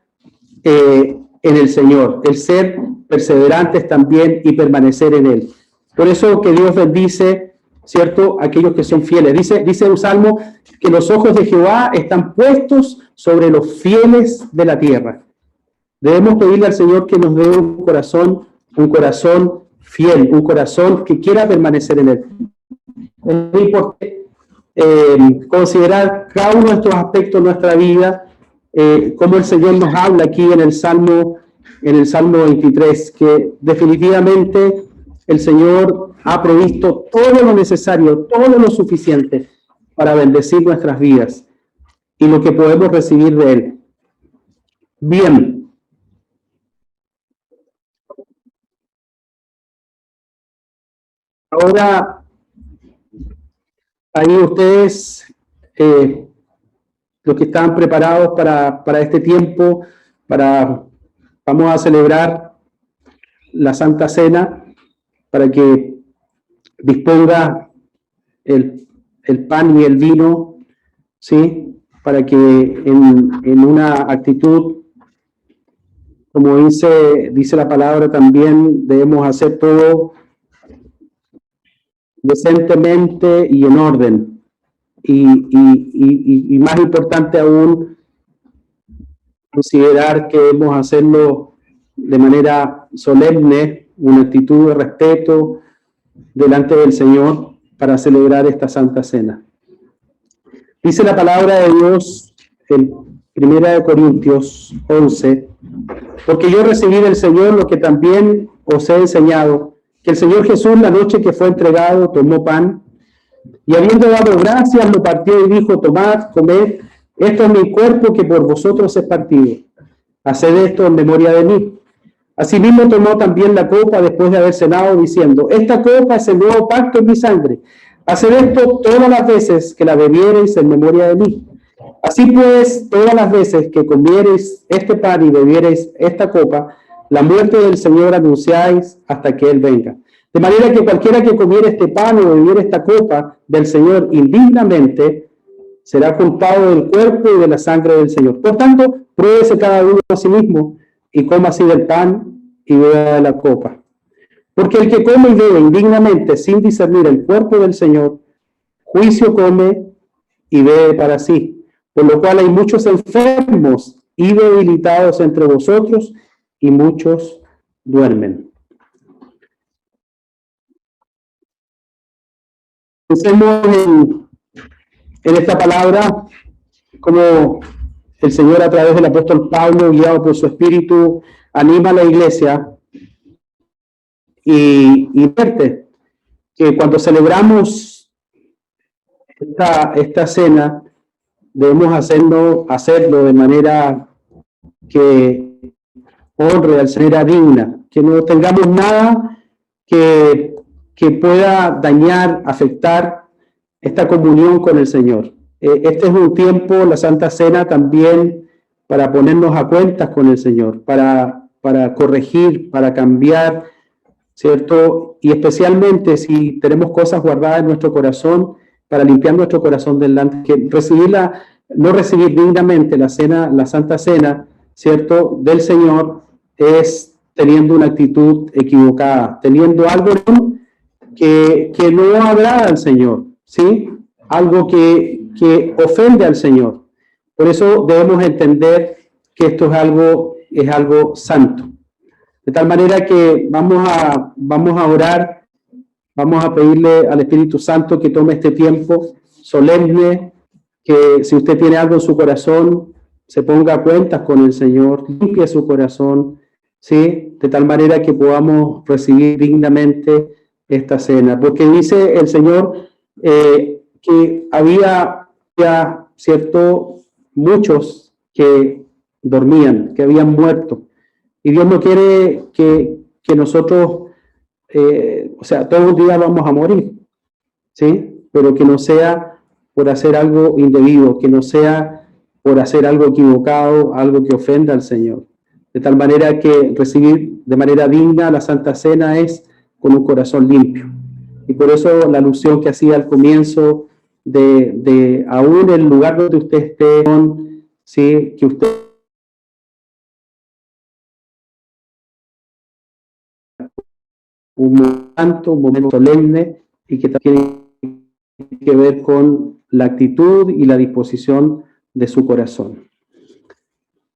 en el Señor, el ser perseverantes también y permanecer en Él. Por eso que Dios bendice, ¿cierto?, aquellos que son fieles. Dice un salmo que los ojos de Jehová están puestos sobre los fieles de la tierra. Debemos pedirle al Señor que nos dé un corazón fiel, un corazón que quiera permanecer en Él. Es importante considerar cada uno de estos aspectos de nuestra vida, como el Señor nos habla aquí en el Salmo 23, que definitivamente el Señor ha provisto todo lo necesario, todo lo suficiente para bendecir nuestras vidas y lo que podemos recibir de Él. Bien. Ahora, ahí ustedes, los que están preparados para este tiempo, vamos a celebrar la Santa Cena, para que disponga el pan y el vino, ¿sí? Para que en una actitud, como dice la palabra, también debemos hacer todo decentemente y en orden. Y más importante aún, considerar que debemos hacerlo de manera solemne, una actitud de respeto delante del Señor para celebrar esta Santa Cena. Dice la palabra de Dios en 1 Corintios 11, porque yo recibí del Señor lo que también os he enseñado, que el Señor Jesús, la noche que fue entregado, tomó pan, y habiendo dado gracias, lo partió y dijo, tomad, comed, esto es mi cuerpo que por vosotros es partido. Haced esto en memoria de mí. Asimismo tomó también la copa después de haber cenado, diciendo, esta copa es el nuevo pacto en mi sangre. Haced esto todas las veces que la bebiereis en memoria de mí. Así pues, todas las veces que comiereis este pan y bebiereis esta copa, la muerte del Señor anunciáis hasta que Él venga. De manera que cualquiera que comiere este pan o bebiere esta copa del Señor indignamente, será culpado del cuerpo y de la sangre del Señor. Por tanto, pruébese cada uno a sí mismo y coma así del pan y beba de la copa. Porque el que come y bebe indignamente sin discernir el cuerpo del Señor, juicio come y bebe para sí. Por lo cual hay muchos enfermos y debilitados entre vosotros y muchos duermen. Pensemos en esta palabra, como el Señor a través del apóstol Pablo, guiado por su espíritu, anima a la iglesia y advierte que cuando celebramos esta cena, debemos hacerlo de manera que honre al Señor, digna, que no tengamos nada que pueda dañar, afectar esta comunión con el Señor. Este es un tiempo, la Santa Cena, también para ponernos a cuentas con el Señor, para corregir, para cambiar, ¿cierto? Y especialmente si tenemos cosas guardadas en nuestro corazón, para limpiar nuestro corazón delante, que no recibir dignamente la cena, la Santa Cena, ¿cierto?, del Señor, es teniendo una actitud equivocada, teniendo algo que no agrada al Señor, ¿sí? Algo que ofende al Señor. Por eso debemos entender que esto es algo santo. De tal manera que vamos a orar, vamos a pedirle al Espíritu Santo que tome este tiempo solemne, que si usted tiene algo en su corazón, se ponga a cuentas con el Señor, limpie su corazón, ¿sí? De tal manera que podamos recibir dignamente esta cena. Porque dice el Señor que había ya, ¿cierto?, muchos que dormían, que habían muerto. Y Dios no quiere que nosotros, todos los días vamos a morir, ¿sí? Pero que no sea por hacer algo indebido, que no sea por hacer algo equivocado, algo que ofenda al Señor. De tal manera que recibir de manera digna la Santa Cena es con un corazón limpio. Y por eso la alusión que hacía al comienzo de aún el lugar donde usted esté, ¿sí?, que usted un momento solemne y que también tiene que ver con la actitud y la disposición de su corazón.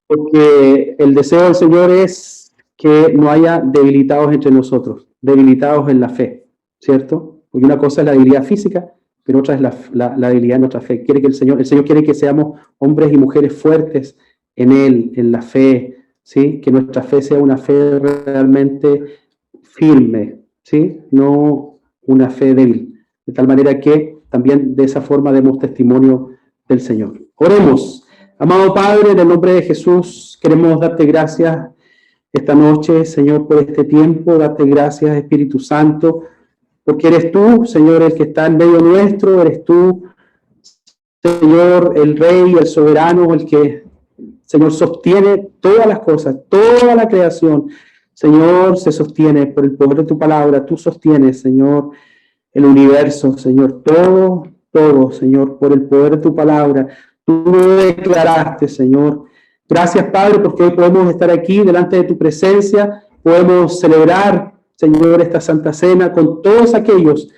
Porque el deseo del Señor es que no haya debilitados entre nosotros, debilitados en la fe, ¿cierto? Porque una cosa es la debilidad física, pero otra es la debilidad en nuestra fe. El Señor quiere que seamos hombres y mujeres fuertes en Él, en la fe, ¿sí? Que nuestra fe sea una fe realmente firme, ¿sí? No una fe débil. De tal manera que también de esa forma demos testimonio del Señor. Oremos. Amado Padre, en el nombre de Jesús, queremos darte gracias esta noche, Señor, por este tiempo. Darte gracias, Espíritu Santo, porque eres tú, Señor, el que está en medio nuestro. Eres tú, Señor, el Rey, el soberano, el que, Señor, sostiene todas las cosas, toda la creación. Señor, se sostiene por el poder de tu palabra. Tú sostienes, Señor, el universo, Señor, todo, Señor, por el poder de tu palabra. Tú lo declaraste, Señor. Gracias, Padre, porque hoy podemos estar aquí delante de tu presencia. Podemos celebrar, Señor, esta Santa Cena con todos aquellos,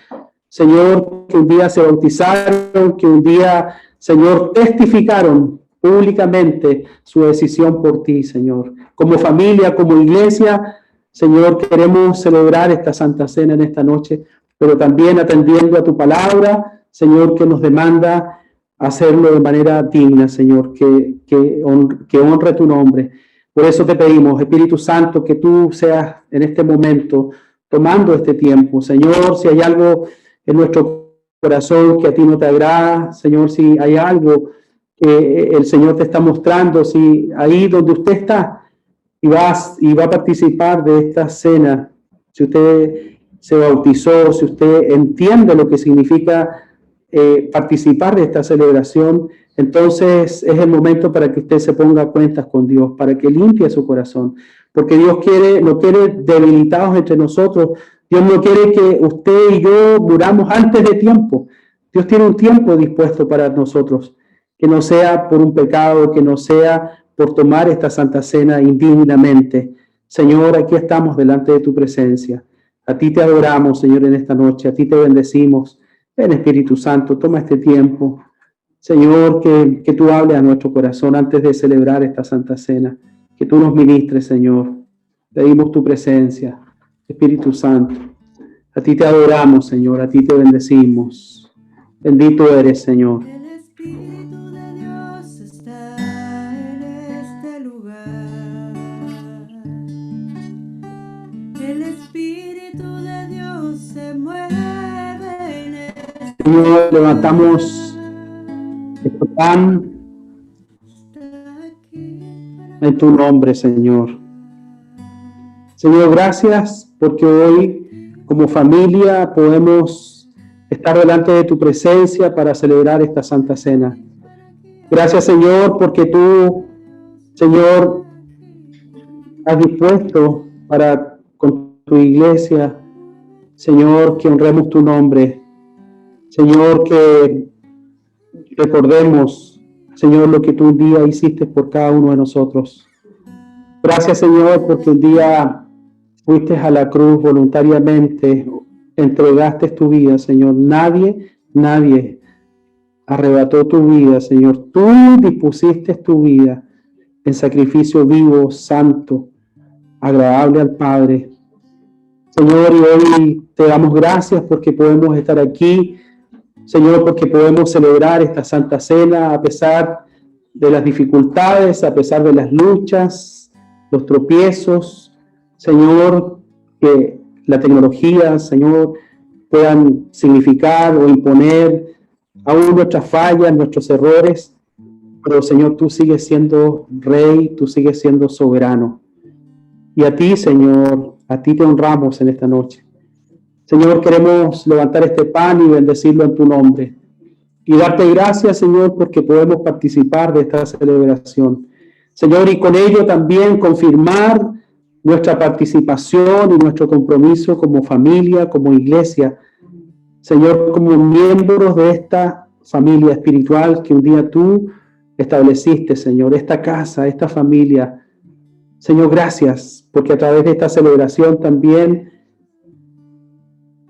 Señor, que un día se bautizaron, que un día, Señor, testificaron públicamente su decisión por ti, Señor. Como familia, como iglesia, Señor, queremos celebrar esta Santa Cena en esta noche, pero también atendiendo a tu palabra, Señor, que nos demanda hacerlo de manera digna, Señor, que honre tu nombre. Por eso te pedimos, Espíritu Santo, que tú seas en este momento tomando este tiempo. Señor, si hay algo en nuestro corazón que a ti no te agrada, Señor, si hay algo que el Señor te está mostrando, si ahí donde usted está y va a participar de esta cena, si usted se bautizó, si usted entiende lo que significa participar de esta celebración, entonces es el momento para que usted se ponga a cuentas con Dios, para que limpie su corazón, porque Dios no quiere debilitados entre nosotros. Dios no quiere que usted y yo muramos antes de tiempo. Dios tiene un tiempo dispuesto para nosotros, que no sea por un pecado, que no sea por tomar esta Santa Cena indignamente. Señor, aquí estamos delante de tu presencia. A ti te adoramos, Señor, en esta noche. A ti te bendecimos. Ven, Espíritu Santo, toma este tiempo. Señor, que tú hables a nuestro corazón antes de celebrar esta Santa Cena. Que tú nos ministres, Señor. Pedimos tu presencia, Espíritu Santo. A ti te adoramos, Señor. A ti te bendecimos. Bendito eres, Señor.
El Espíritu de Dios está en este lugar. El Espíritu de Dios se mueve en este
Señor, levantamos este pan en tu nombre, Señor. Señor, gracias porque hoy como familia podemos estar delante de tu presencia para celebrar esta Santa Cena. Gracias, Señor, porque tú, Señor, has dispuesto para con tu iglesia, Señor, que honremos tu nombre. Señor, que recordemos, Señor, lo que tú un día hiciste por cada uno de nosotros. Gracias, Señor, porque un día fuiste a la cruz voluntariamente, entregaste tu vida, Señor. Nadie arrebató tu vida, Señor. Tú dispusiste tu vida en sacrificio vivo, santo, agradable al Padre. Señor, y hoy te damos gracias porque podemos estar aquí, Señor, porque podemos celebrar esta Santa Cena a pesar de las dificultades, a pesar de las luchas, los tropiezos, Señor, que la tecnología, Señor, puedan significar o imponer aún nuestras fallas, nuestros errores, pero Señor, tú sigues siendo Rey, tú sigues siendo soberano. Y a ti, Señor, a ti te honramos en esta noche. Señor, queremos levantar este pan y bendecirlo en tu nombre. Y darte gracias, Señor, porque podemos participar de esta celebración. Señor, y con ello también confirmar nuestra participación y nuestro compromiso como familia, como iglesia. Señor, como miembros de esta familia espiritual que un día tú estableciste, Señor, esta casa, esta familia. Señor, gracias, porque a través de esta celebración también,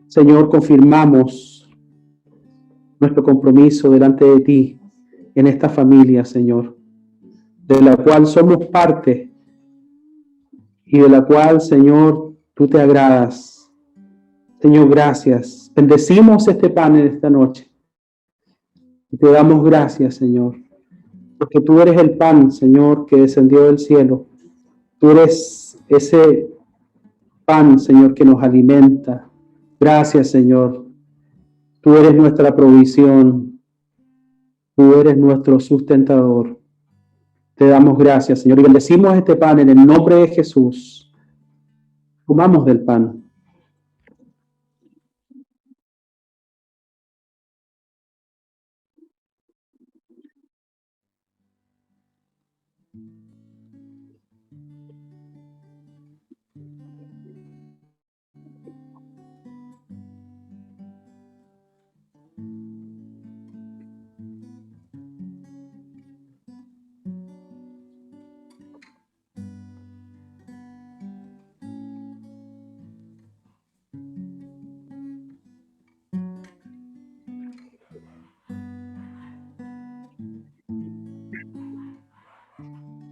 Señor, confirmamos nuestro compromiso delante de ti en esta familia, Señor, de la cual somos parte y de la cual, Señor, tú te agradas. Señor, gracias. Bendecimos este pan en esta noche y te damos gracias, Señor, porque tú eres el pan, Señor, que descendió del cielo. Tú eres ese pan, Señor, que nos alimenta. Gracias, Señor. Tú eres nuestra provisión. Tú eres nuestro sustentador. Te damos gracias, Señor, y bendecimos este pan en el nombre de Jesús. Comamos del pan.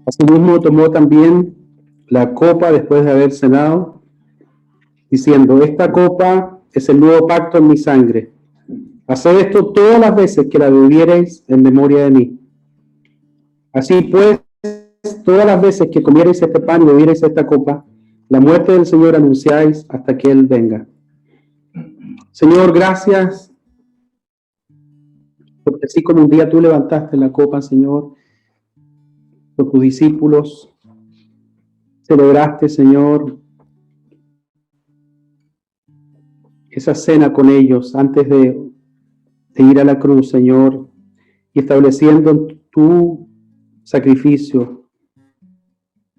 Asimismo tomó también la copa después de haber cenado, diciendo: esta copa es el nuevo pacto en mi sangre. Haced esto todas las veces que la bebiereis en memoria de mí. Así pues, todas las veces que comiereis este pan y bebiereis esta copa, la muerte del Señor anunciáis hasta que Él venga. Señor, gracias, porque así como un día tú levantaste la copa, Señor, por tus discípulos, celebraste, Señor, esa cena con ellos antes de de ir a la cruz, Señor, y estableciendo en tu sacrificio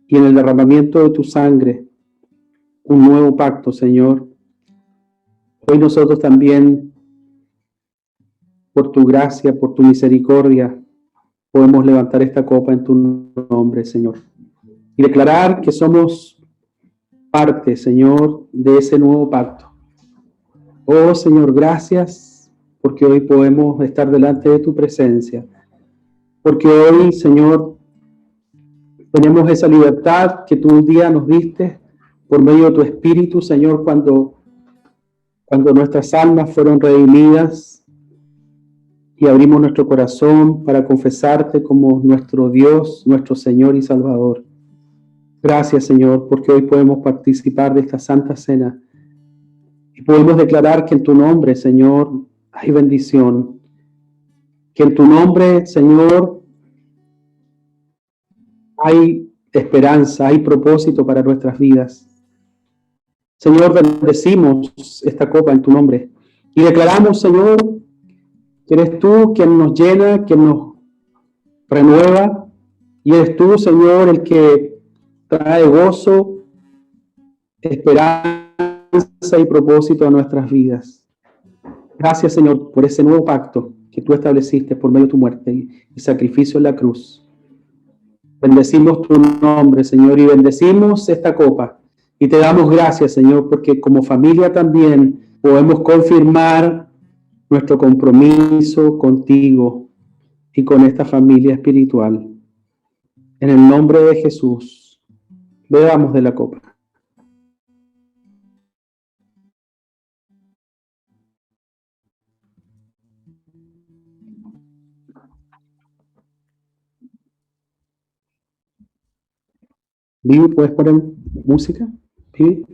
y en el derramamiento de tu sangre un nuevo pacto, Señor. Hoy nosotros también, por tu gracia, por tu misericordia, podemos levantar esta copa en tu nombre, Señor, y declarar que somos parte, Señor, de ese nuevo pacto. Oh, Señor, gracias, porque hoy podemos estar delante de tu presencia, porque hoy, Señor, tenemos esa libertad que tú un día nos diste por medio de tu Espíritu, Señor, cuando nuestras almas fueron redimidas y abrimos nuestro corazón para confesarte como nuestro Dios, nuestro Señor y Salvador. Gracias, Señor, porque hoy podemos participar de esta Santa Cena y podemos declarar que en tu nombre, Señor, hay bendición, que en tu nombre, Señor, hay esperanza, hay propósito para nuestras vidas. Señor, bendecimos esta copa en tu nombre y declaramos, Señor, que eres tú quien nos llena, quien nos renueva, y eres tú, Señor, el que trae gozo, esperanza y propósito a nuestras vidas. Gracias, Señor, por ese nuevo pacto que tú estableciste por medio de tu muerte y sacrificio en la cruz. Bendecimos tu nombre, Señor, y bendecimos esta copa. Y te damos gracias, Señor, porque como familia también podemos confirmar nuestro compromiso contigo y con esta familia espiritual. En el nombre de Jesús, bebamos de la copa. Vivi, ¿puedes poner música? Vivi.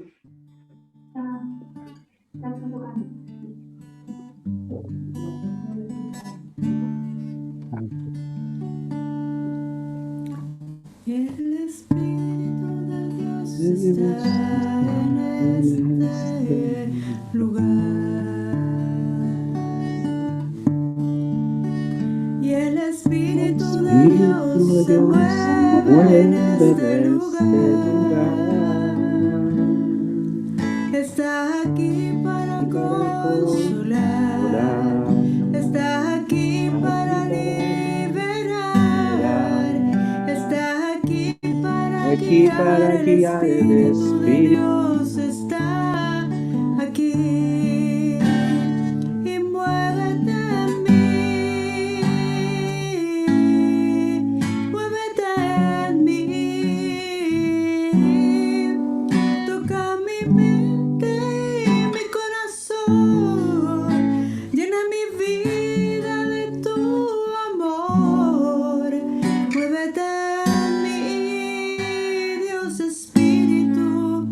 El Espíritu de Dios está en este lugar. Y el Espíritu de Dios se mueve en este lugar. Está aquí para consolar. Está aquí para liberar. Está aquí para guiar. El Espíritu de Dios está aquí. Y muévete en mí. Muévete en mí. Toca mi mente y mi corazón. Llena mi vida de tu amor. Muévete en mí, Dios Espíritu.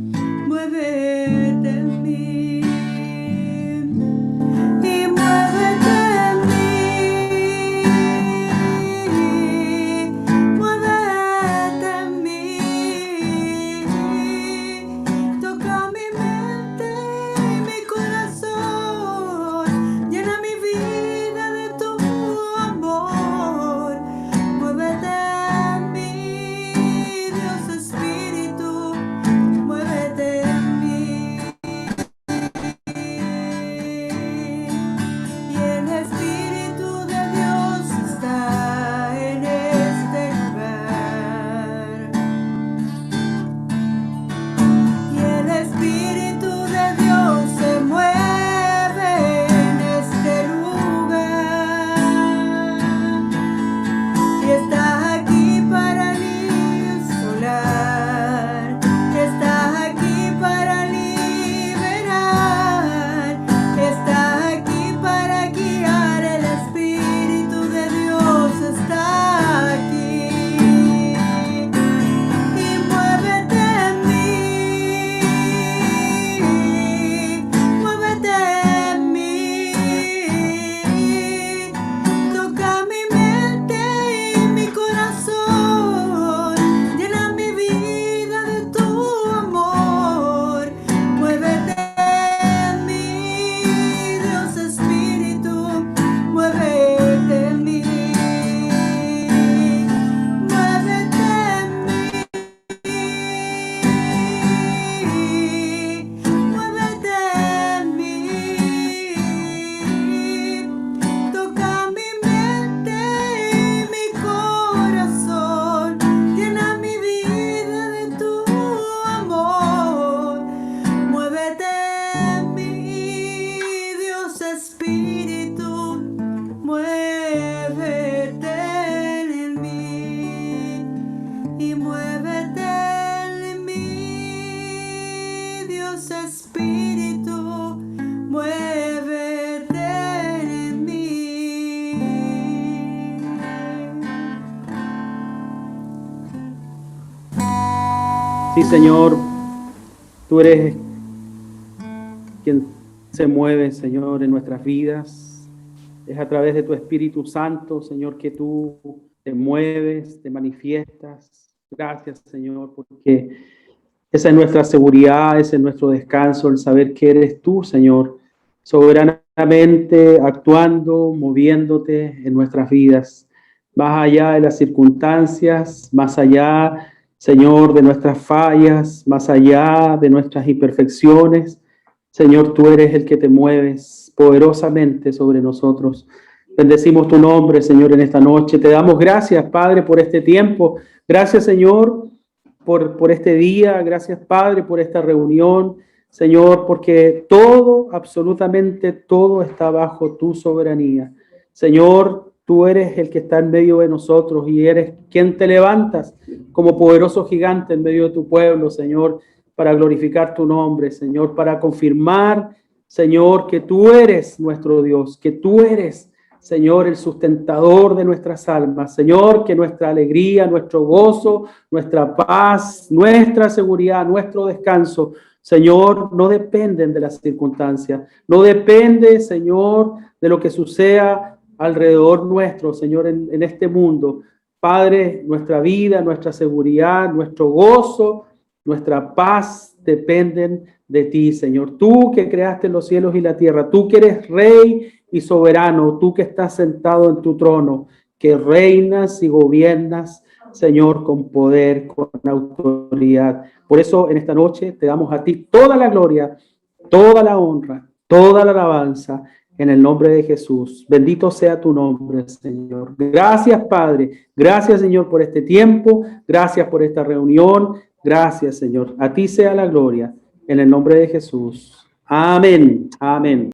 poderoso Espíritu, muévete en mí.
Sí, Señor, tú eres quien se mueve, Señor, en nuestras vidas. Es a través de tu Espíritu Santo, Señor, que tú te mueves, te manifiestas. Gracias, Señor, porque esa es nuestra seguridad, ese es nuestro descanso, el saber que eres tú, Señor, soberanamente actuando, moviéndote en nuestras vidas, más allá de las circunstancias, más allá, Señor, de nuestras fallas, más allá de nuestras imperfecciones. Señor, tú eres el que te mueves poderosamente sobre nosotros. Bendecimos tu nombre, Señor, en esta noche. Te damos gracias, Padre, por este tiempo. Gracias, Señor, por este día. Gracias, Padre, por esta reunión. Señor, porque todo, absolutamente todo está bajo tu soberanía. Señor, tú eres el que está en medio de nosotros y eres quien te levantas como poderoso gigante en medio de tu pueblo, Señor, para glorificar tu nombre, Señor, para confirmar, Señor, que tú eres nuestro Dios, que tú eres, Señor, el sustentador de nuestras almas. Señor, que nuestra alegría, nuestro gozo, nuestra paz, nuestra seguridad, nuestro descanso, Señor, no dependen de las circunstancias, no depende, Señor, de lo que suceda alrededor nuestro, Señor, en este mundo. Padre, nuestra vida, nuestra seguridad, nuestro gozo, nuestra paz dependen de ti, Señor. Tú que creaste los cielos y la tierra, tú que eres rey y soberano, tú que estás sentado en tu trono, que reinas y gobiernas, Señor, con poder, con autoridad. Por eso en esta noche te damos a ti toda la gloria, toda la honra, toda la alabanza en el nombre de Jesús. Bendito sea tu nombre, Señor. Gracias, Padre. Gracias, Señor, por este tiempo. Gracias por esta reunión. Gracias, Señor. A ti sea la gloria en el nombre de Jesús. Amén. Amén.